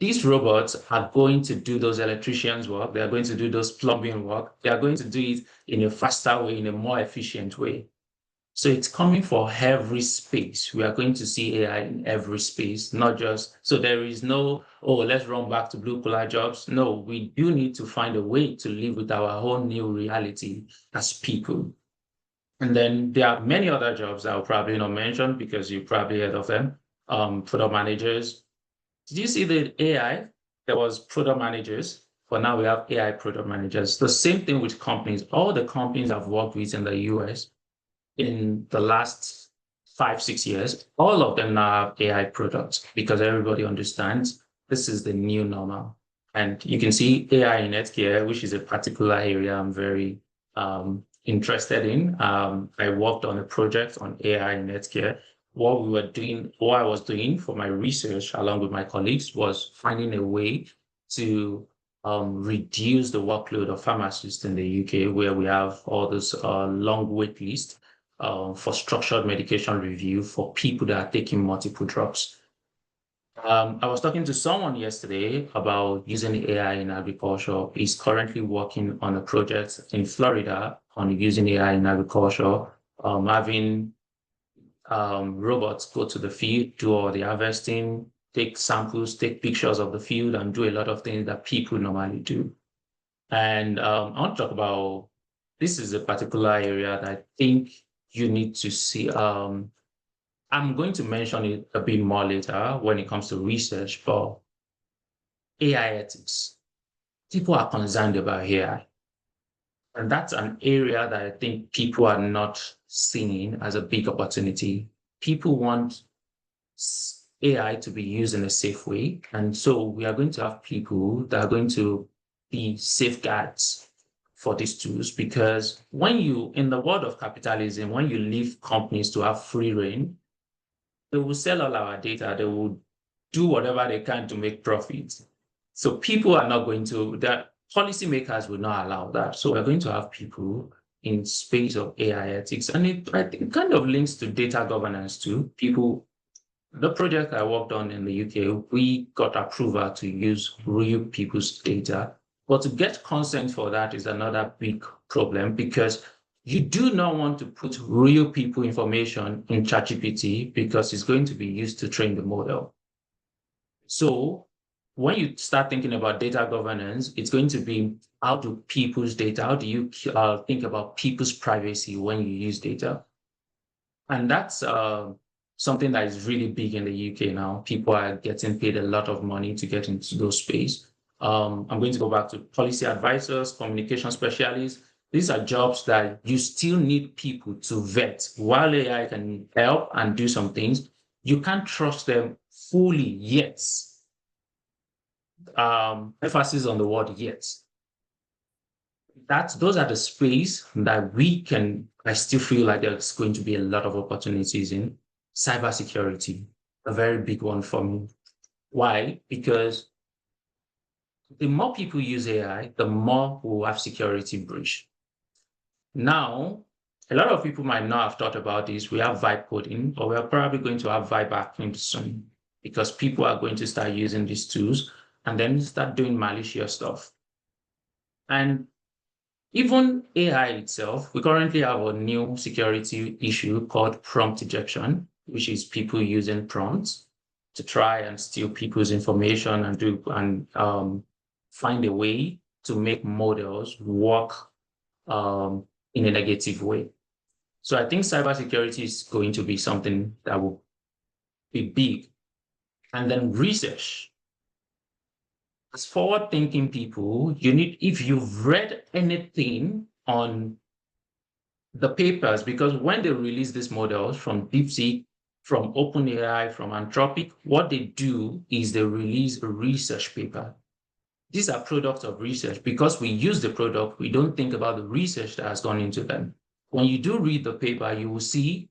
Speaker 3: these robots are going to do those electricians' work. They are going to do those plumbing work. They are going to do it in a faster way, in a more efficient way. So it's coming for every space. We are going to see AI in every space, not just, so there is no, oh, let's run back to blue collar jobs. No, we do need to find a way to live with our own new reality as people. And then there are many other jobs that I'll probably not mention because you probably heard of them. Product managers. Did you see the AI? There was product managers, but now we have AI product managers. The same thing with companies. All the companies I've worked with in the US in the last 5-6 years, all of them now have AI products because everybody understands this is the new normal. And you can see AI in healthcare, which is a particular area I'm very interested in. I worked on a project on AI in healthcare. What I was doing for my research along with my colleagues was finding a way to reduce the workload of pharmacists in the UK, where we have all this long wait list for structured medication review for people that are taking multiple drugs. I was talking to someone yesterday about using AI in agriculture. He's currently working on a project in Florida on using AI in agriculture, having robots go to the field, do all the harvesting, take samples, take pictures of the field, and do a lot of things that people normally do. And I want to talk about, this is a particular area that I think you need to see. I'm going to mention it a bit more later when it comes to research, but AI ethics. People are concerned about AI. And that's an area that I think people are not seeing as a big opportunity. People want AI to be used in a safe way. And so we are going to have people that are going to be safeguards for these tools, because in the world of capitalism, when you leave companies to have free reign, they will sell all our data. They will do whatever they can to make profit. So people are not going to, that policymakers will not allow that. So we're going to have people in space of AI ethics. And I think it kind of links to data governance too. The project I worked on in the UK, we got approval to use real people's data. But to get consent for that is another big problem, because you do not want to put real people information in ChatGPT because it's going to be used to train the model. So when you start thinking about data governance, it's going to be, how do people's data, how do you think about people's privacy when you use data? And that's something that is really big in the UK now. People are getting paid a lot of money to get into those space. I'm going to go back to policy advisors, communication specialists. These are jobs that you still need people to vet. While AI can help and do some things, you can't trust them fully yet. Emphasis on the word yet. Those are the space that I still feel like there's going to be a lot of opportunities in. Cybersecurity, a very big one for me. Why? Because the more people use AI, the more we'll have security breach. Now, a lot of people might not have thought about this. We have vibe coding, or we're probably going to have vibe hacking soon, because people are going to start using these tools and then start doing malicious stuff. And even AI itself, we currently have a new security issue called prompt injection, which is people using prompts to try and steal people's information and find a way to make models work in a negative way. So I think cybersecurity is going to be something that will be big. And then research. As forward-thinking people, if you've read anything on the papers, because when they release these models from DeepSeek, from OpenAI, from Anthropic, what they do is they release a research paper. These are products of research. Because we use the product, we don't think about the research that has gone into them. When you do read the paper, you will see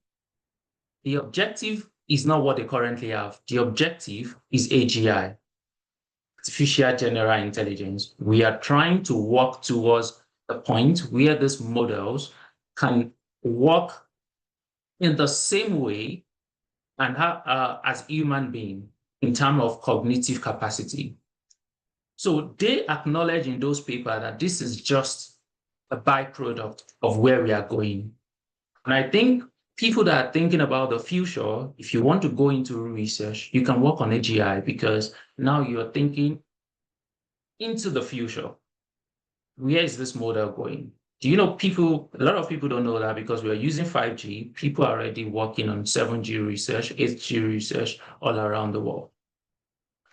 Speaker 3: the objective is not what they currently have. The objective is AGI, artificial general intelligence. We are trying to work towards the point where these models can work in the same way and as human being in terms of cognitive capacity. So they acknowledge in those papers that this is just a byproduct of where we are going. And I think people that are thinking about the future, if you want to go into research, you can work on AGI, because now you're thinking into the future. Where is this model going? Do you know a lot of people don't know that, because we are using 5G, people are already working on 7G research, 8G research all around the world.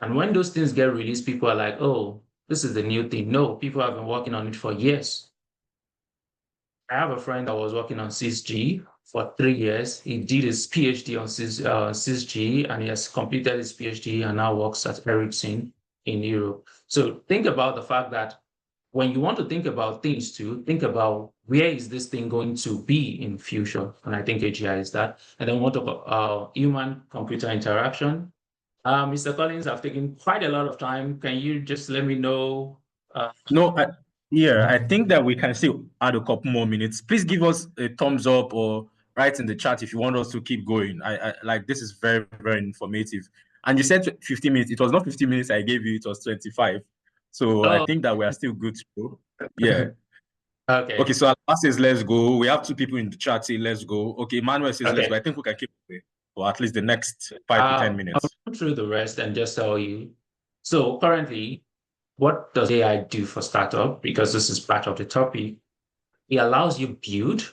Speaker 3: And when those things get released, people are like, oh, this is the new thing. No, people have been working on it for years. I have a friend that was working on 6G for 3 years. He did his PhD on 6G, and he has completed his PhD and now works at Ericsson in Europe. So think about the fact that when you want to think about things too, think about where is this thing going to be in future? And I think AGI is that. And then we want to talk about human-computer interaction. Mr. Collins, I've taken quite a lot of time. Can you just let me know?
Speaker 1: No, I think that we can still add a couple more minutes. Please give us a thumbs up or write in the chat if you want us to keep going. I like this is very, very informative. And you said 15 minutes. It was not 15 minutes I gave you, it was 25. So I think that we are still good to go. Yeah.
Speaker 3: Okay.
Speaker 1: So Alpha says let's go. We have 2 people in the chat saying let's go. Okay, Manuel says let's
Speaker 3: Okay.
Speaker 1: go. I think we can keep it for at least the next 5 to 10 minutes.
Speaker 3: I'll go through the rest and just tell you. So currently, what does AI do for startup? Because this is part of the topic. It allows you build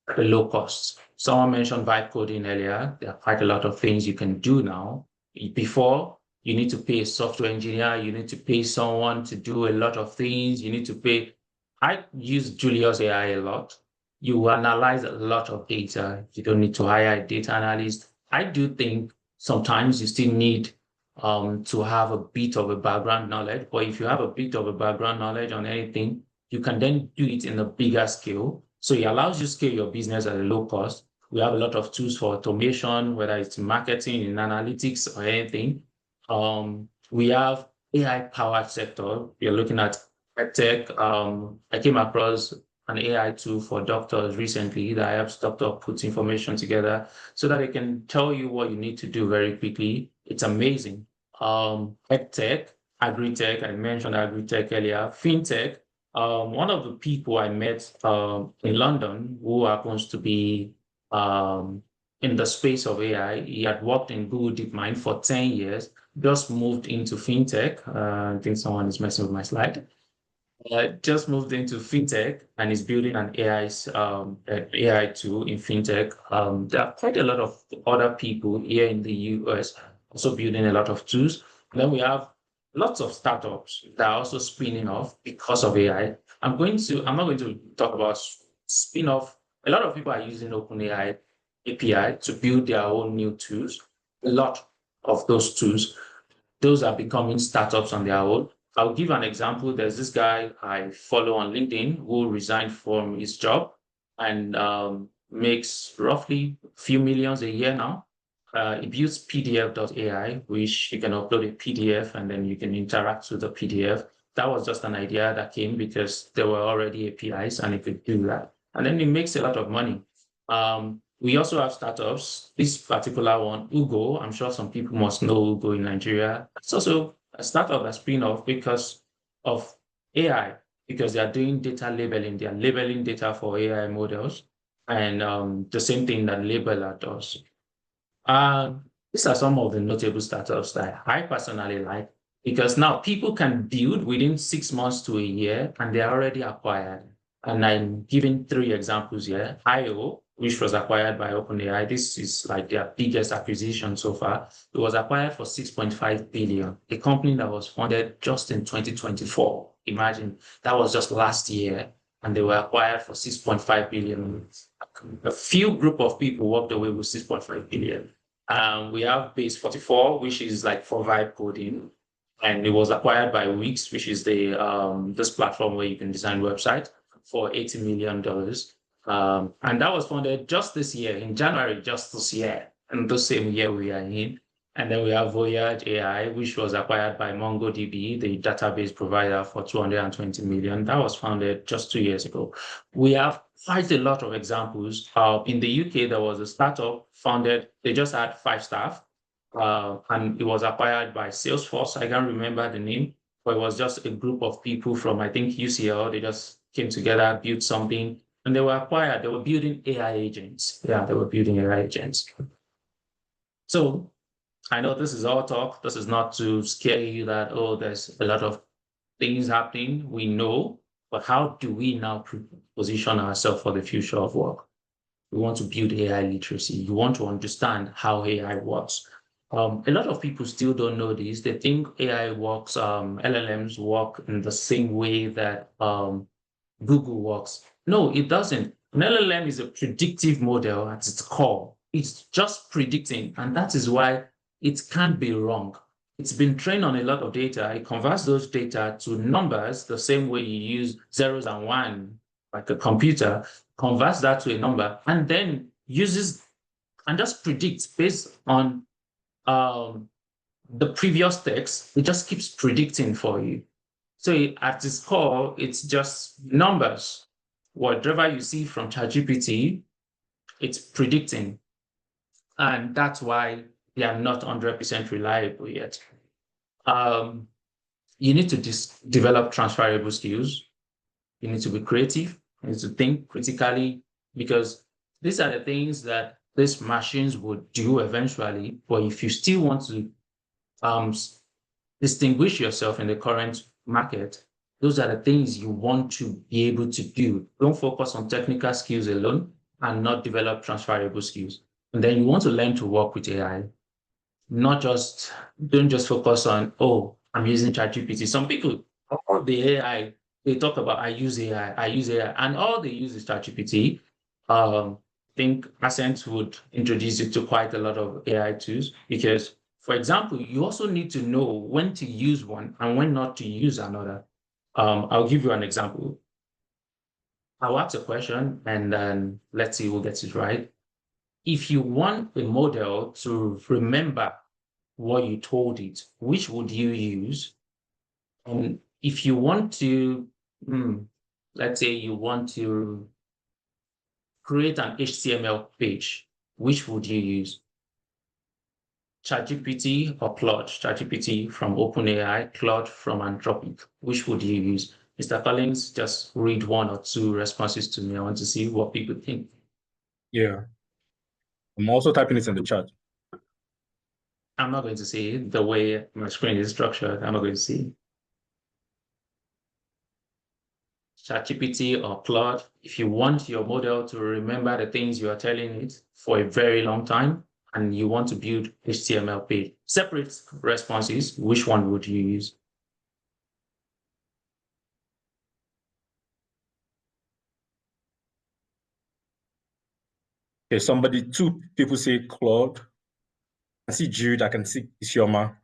Speaker 3: at a low cost. Someone mentioned vibe coding earlier. There are quite a lot of things you can do now. Before, you need to pay a software engineer, you need to pay someone to do a lot of things, you need to pay. I use Julius AI a lot. You analyze a lot of data. You don't need to hire a data analyst. I do think sometimes you still need to have a bit of a background knowledge, but if you have a bit of a background knowledge on anything, you can then do it in a bigger scale. So it allows you to scale your business at a low cost. We have a lot of tools for automation, whether it's marketing, in analytics, or anything. We have AI-powered sector. We're looking at tech. I came across an AI tool for doctors recently that helps doctors put information together so that they can tell you what you need to do very quickly. It's amazing. EdTech, agri-tech, I mentioned agri-tech earlier, fintech. One of the people I met in London who happens to be in the space of AI, he had worked in Google DeepMind for 10 years, just moved into fintech. I think someone is messing with my slide. Just moved into fintech and is building an AI tool in fintech. There are quite a lot of other people here in the US also building a lot of tools. And then we have lots of startups that are also spinning off because of AI. I'm not going to talk about spin off. A lot of people are using OpenAI API to build their own new tools. A lot of those tools, those are becoming startups on their own. I'll give an example. There's this guy I follow on LinkedIn who resigned from his job and makes roughly a few millions a year now. He builds PDF.ai, which you can upload a PDF and then you can interact with the PDF. That was just an idea that came because there were already APIs and it could do that. And then it makes a lot of money. We also have startups. This particular one, Ugo, I'm sure some people must know Ugo in Nigeria. It's also a startup that's spin off because of AI, because they are doing data labeling. They are labeling data for AI models, and the same thing that Labeler does. These are some of the notable startups that I personally like, because now people can build within 6 months to a year, and they're already acquired. And I'm giving 3 examples here. IO, which was acquired by OpenAI. This is like their biggest acquisition so far. It was acquired for 6.5 billion, a company that was funded just in 2024. Imagine, that was just last year, and they were acquired for 6.5 billion. A few group of people walked away with 6.5 billion. We have Base 44, which is like for vibe coding, and it was acquired by Wix, which is the this platform where you can design websites, for $80 million. And that was funded just this year, in January, just this year, and the same year we are in. And then we have Voyage AI, which was acquired by MongoDB, the database provider, for 220 million. That was founded just 2 years ago. We have quite a lot of examples. In the UK, there was a startup founded, they just had 5 staff, and it was acquired by Salesforce. I can't remember the name, but it was just a group of people from, I think, UCL. They just came together, built something, and they were acquired. They were building AI agents. Yeah, they were building AI agents. So I know this is all talk. This is not to scare you that, oh, there's a lot of things happening. We know, but how do we now position ourselves for the future of work? We want to build AI literacy. You want to understand how AI works. A lot of people still don't know this. They think AI works, LLMs work in the same way that Google works. No, it doesn't. An LLM is a predictive model at its core. It's just predicting, and that is why it can't be wrong. it's been trained on a lot of data. It converts those data to numbers the same way you use zeros and one, like a computer, converts that to a number, and then uses and just predicts based on the previous text. It just keeps predicting for you. So at its core, it's just numbers. Whatever you see from ChatGPT, it's predicting. And that's why they are not 100% reliable yet. You need to develop transferable skills. You need to be creative. You need to think critically, because these are the things that these machines would do eventually. But if you still want to distinguish yourself in the current market, those are the things you want to be able to do. Don't focus on technical skills alone and not develop transferable skills. And then you want to learn to work with AI. Don't just focus on, oh, I'm using ChatGPT. Some people, all the AI, they talk about, I use AI, and all they use is ChatGPT. I think Ascent would introduce you to quite a lot of AI tools, because, for example, you also need to know when to use one and when not to use another. I'll give you an example. I'll ask a question and then let's see who gets it right. If you want a model to remember what you told it, which would you use? And if you want to, let's say you want to create an HTML page, which would you use? ChatGPT or Claude? ChatGPT from OpenAI, Claude from Anthropic. Which would you use? Mr. Collins, just read one or two responses to me. I want to see what people think.
Speaker 1: Yeah. I'm also typing it in the chat.
Speaker 3: I'm not going to see the way my screen is structured. I'm not going to see. ChatGPT or Claude, if you want your model to remember the things you are telling it for a very long time, and you want to build HTML page, separate responses, which one would you use?
Speaker 1: Okay, two people say Claude. I see Jude, I can see Isioma.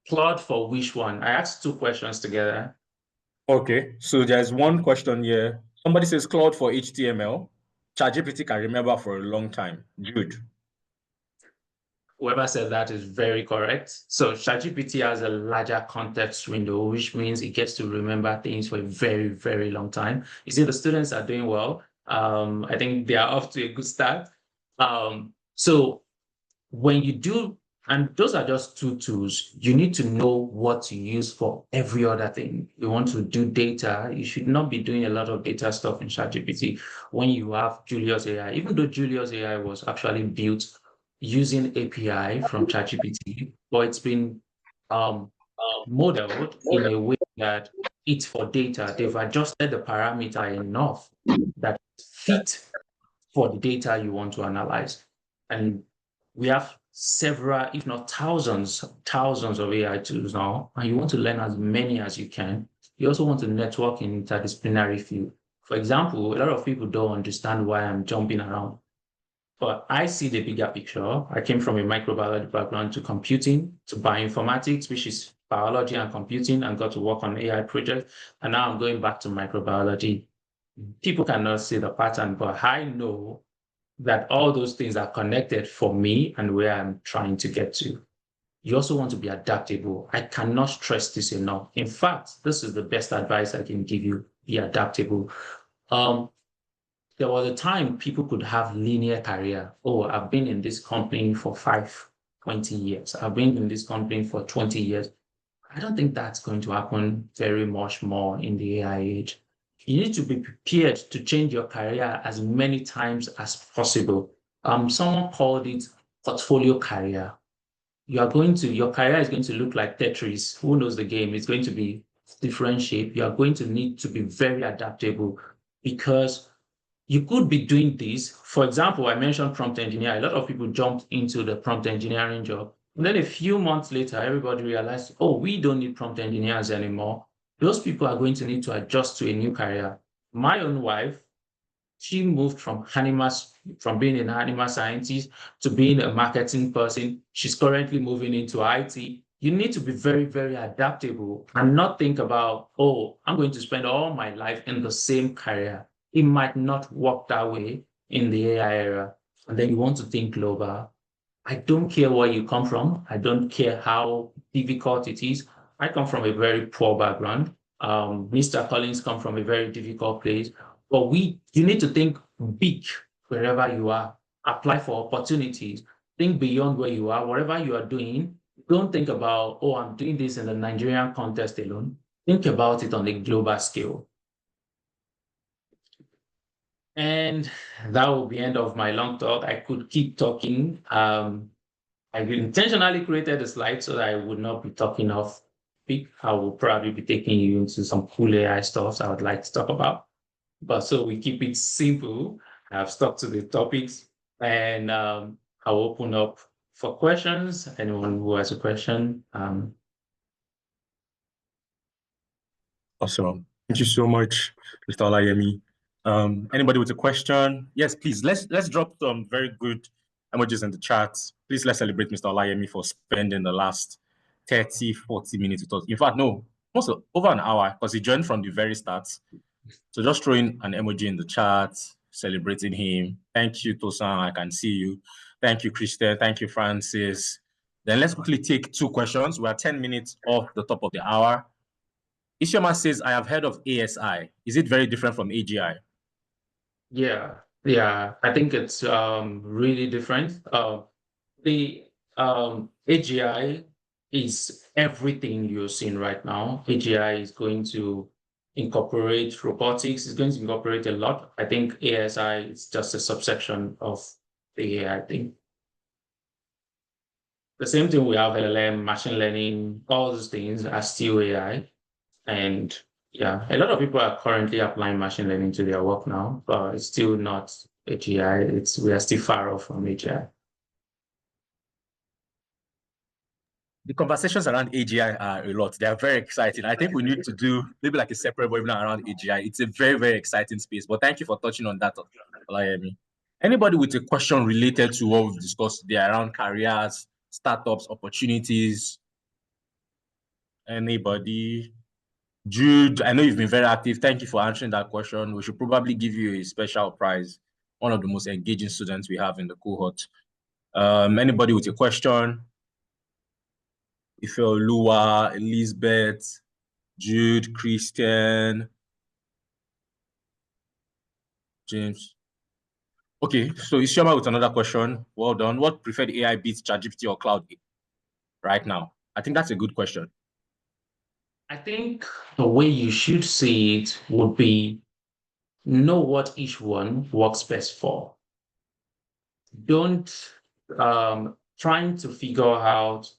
Speaker 3: Claude for which one? I asked two questions together.
Speaker 1: Okay, so there's one question here. Somebody says Claude for HTML. ChatGPT can remember for a long time. Jude.
Speaker 3: Whoever said that is very correct. So ChatGPT has a larger context window, which means it gets to remember things for a very, very long time. You see, the students are doing well. I think they are off to a good start. So when you do, and those are just two tools, you need to know what to use for every other thing. You want to do data, you should not be doing a lot of data stuff in ChatGPT when you have Julius AI, even though Julius AI was actually built using API from ChatGPT, but it's been modeled in a way that it's for data. They've adjusted the parameter enough that it's fit for the data you want to analyze. And we have several, if not thousands of AI tools now, and you want to learn as many as you can. You also want to network in interdisciplinary field. For example, a lot of people don't understand why I'm jumping around, but I see the bigger picture. I came from a microbiology background to computing, to bioinformatics, which is biology and computing, and got to work on AI projects. And now I'm going back to microbiology. People cannot see the pattern, but I know that all those things are connected for me and where I'm trying to get to. You also want to be adaptable. I cannot stress this enough. In fact, this is the best advice I can give you. Be adaptable. There was a time people could have linear career. Oh, I've been in this company for 20 years. I've been in this company for 20 years. I don't think that's going to happen very much more in the AI age. You need to be prepared to change your career as many times as possible. Someone called it portfolio career. Your career is going to look like Tetris. Who knows the game? It's going to be different shape. You are going to need to be very adaptable, because you could be doing this. For example, I mentioned prompt engineer. A lot of people jumped into the prompt engineering job. And then a few months later, everybody realized, oh, we don't need prompt engineers anymore. Those people are going to need to adjust to a new career. My own wife She moved from being an animal scientist to being a marketing person. She's currently moving into IT. You need to be very, very adaptable and not think about, oh, I'm going to spend all my life in the same career. It might not work that way in the AI era. And then you want to think global. I don't care where you come from. I don't care how difficult it is. I come from a very poor background. Mr. Collins come from a very difficult place. But you need to think big wherever you are. Apply for opportunities. Think beyond where you are, whatever you are doing. Don't think about, oh, I'm doing this in the Nigerian context alone. Think about it on a global scale. And that will be the end of my long talk. I could keep talking. I intentionally created a slide so that I would not be talking off peak. I will probably be taking you into some cool AI stuff I would like to talk about. But so we keep it simple. I've stuck to the topics, and I'll open up for questions. Anyone who has a question.
Speaker 1: Awesome. Thank you so much, Mr. Olayemi. Anybody with a question? Yes, please. Let's drop some very good emojis in the chat. Please let's celebrate Mr. Olayemi for spending the last 30, 40 minutes with us. In fact, no, also over an hour because he joined from the very start. So just throwing an emoji in the chat, celebrating him. Thank you, Tosan. I can see you. Thank you, Christian. Thank you, Francis. Then let's quickly take 2 questions. We're 10 minutes off the top of the hour. Isioma says, I have heard of ASI. Is it very different from AGI?
Speaker 3: Yeah. I think it's really different. The AGI is everything you're seeing right now. AGI is going to incorporate robotics. It's going to incorporate a lot. I think ASI is just a subsection of the AI thing. The same thing we have LLM, machine learning, all those things are still AI. And yeah, a lot of people are currently applying machine learning to their work now, but it's still not AGI. We are still far off from AGI.
Speaker 1: The conversations around AGI are a lot. They are very exciting. I think we need to do maybe like a separate webinar around AGI. It's a very, very exciting space. But thank you for touching on that, Olayemi. Anybody with a question related to what we've discussed today around careers, startups, opportunities? Anybody? Jude, I know you've been very active. Thank you for answering that question. We should probably give you a special prize. One of the most engaging students we have in the cohort. Anybody with a question? Ifeoluwa, Elizabeth, Jude, Christian, James. Okay, so Isioma with another question. Well done. What preferred AI beats ChatGPT or Cloud right now? I think that's a good question.
Speaker 3: I think the way you should see it would be know what each one works best for. Don't trying to figure out,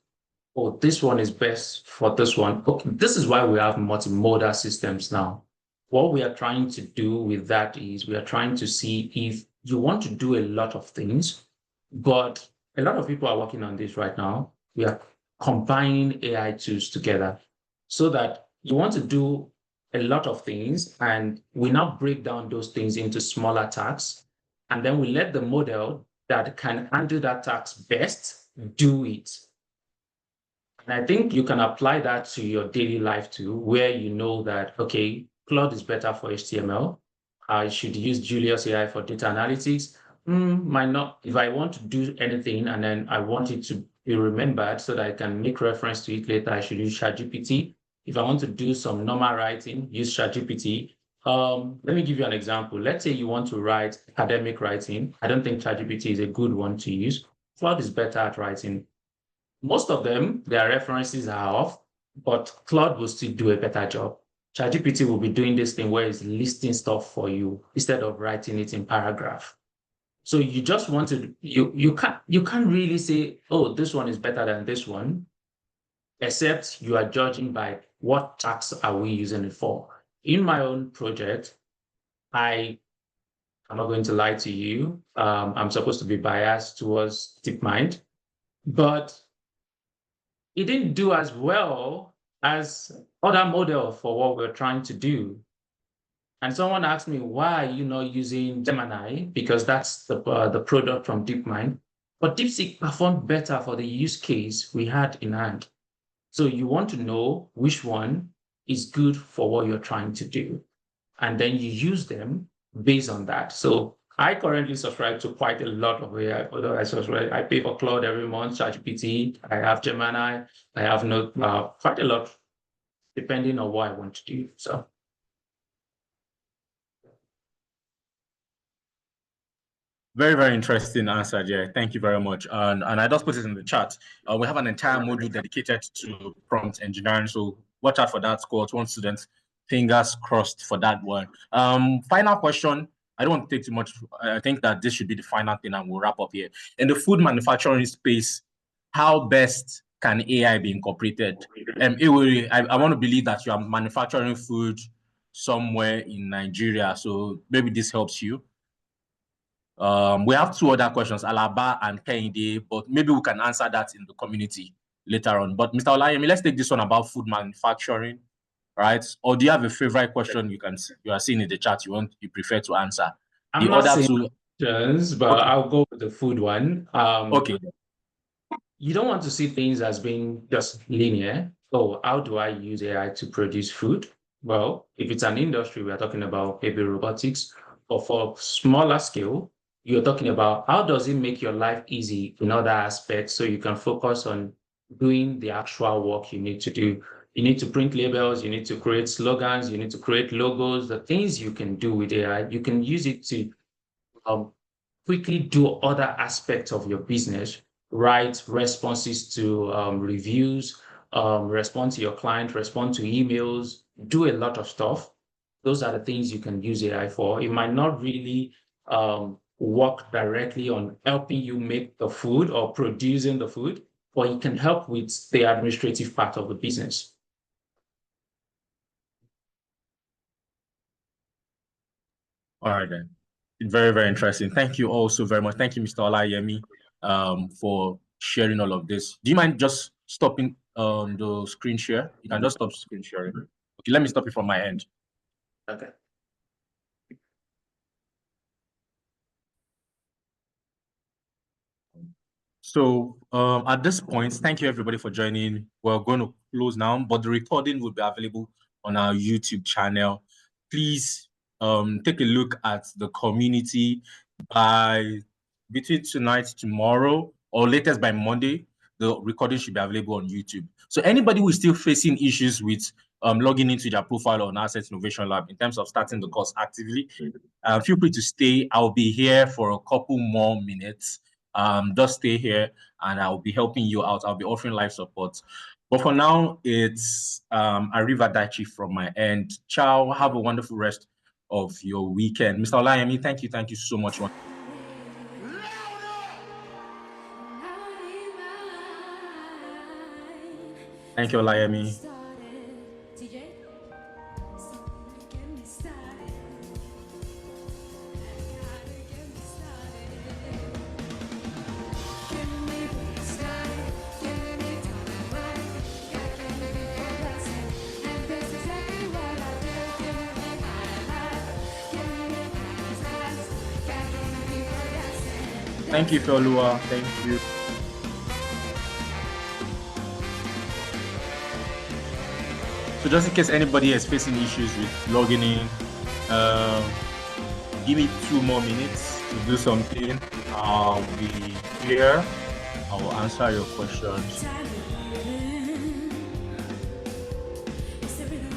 Speaker 3: oh, this one is best for this one. Okay, this is why we have multimodal systems now. What we are trying to do with that is we are trying to see if you want to do a lot of things, but a lot of people are working on this right now. We are combining AI tools together so that you want to do a lot of things, and we now break down those things into smaller tasks, and then we let the model that can handle that task best do it. And I think you can apply that to your daily life too, where you know that, okay, Claude is better for HTML. I should use Julius AI for data analytics. Might not, if I want to do anything and then I want it to be remembered so that I can make reference to it later, I should use ChatGPT. If I want to do some normal writing, use ChatGPT. Let me give you an example. Let's say you want to write academic writing. I don't think ChatGPT is a good one to use. Claude is better at writing. Most of them, their references are off, but Claude will still do a better job. ChatGPT will be doing this thing where it's listing stuff for you instead of writing it in paragraph. So you just want to, you can't really say, oh, this one is better than this one, except you are judging by what tasks are we using it for. In my own project, I'm not going to lie to you. I'm supposed to be biased towards DeepMind, but it didn't do as well as other model for what we're trying to do. And someone asked me, why are you not using Gemini? Because that's the product from DeepMind. But DeepSeek performed better for the use case we had in hand. So you want to know which one is good for what you're trying to do. And then you use them based on that. So I currently subscribe to quite a lot of AI. Although I pay for Claude every month, ChatGPT, I have Gemini, I have quite a lot, depending on what I want to do. So.
Speaker 1: Very, very interesting answer, Jay. Thank you very much. And I just put it in the chat. We have an entire module dedicated to prompt engineering. So watch out for that. Cohort 1 students. Fingers crossed for that one. Final question. I don't want to take too much. I think that this should be the final thing and we'll wrap up here. In the food manufacturing space, how best can AI be incorporated? I want to believe that you are manufacturing food somewhere in Nigeria. So maybe this helps you. We have two other questions, Alaba and Kehinde, but maybe we can answer that in the community later on. But Mr. Olayemi, let's take this one about food manufacturing, right? Or do you have a favorite question you are seeing in the chat you prefer to answer?
Speaker 3: I'm not seeing questions, but okay. I'll go with the food one.
Speaker 1: Okay.
Speaker 3: You don't want to see things as being just linear. So how do I use AI to produce food? Well, if it's an industry, we are talking about maybe robotics, or for smaller scale, you're talking about how does it make your life easy in other aspects so you can focus on doing the actual work you need to do. You need to print labels, you need to create slogans, you need to create logos, the things you can do with AI, you can use it to quickly do other aspects of your business, write responses to reviews, respond to your client, respond to emails, do a lot of stuff. Those are the things you can use AI for. It might not really work directly on helping you make the food or producing the food, but it can help with the administrative part of the business.
Speaker 1: All right, then. Very, very interesting. Thank you all so very much. Thank you, Mr. Olayemi, for sharing all of this. Do you mind just stopping the screen share? You can just stop screen sharing. Okay, let me stop it from my end.
Speaker 3: Okay.
Speaker 1: So at this point, thank you everybody for joining. We're going to close now, but the recording will be available on our YouTube channel. Please take a look at the community between tonight, tomorrow, or latest by Monday. The recording should be available on YouTube. So anybody who is still facing issues with logging into their profile on Asset Innovation Lab in terms of starting the course actively, feel free to stay. I'll be here for a couple more minutes. Just stay here and I'll be helping you out. I'll be offering live support. But for now, it's arrivederci from my end. Ciao. Have a wonderful rest of your weekend. Mr. Olayemi, thank you so much. Thank you, Olayemi. Thank you, Feolua. Thank you. So just in case anybody is facing issues with logging in, give me 2 more minutes to do something. I'll be here. I will answer your questions.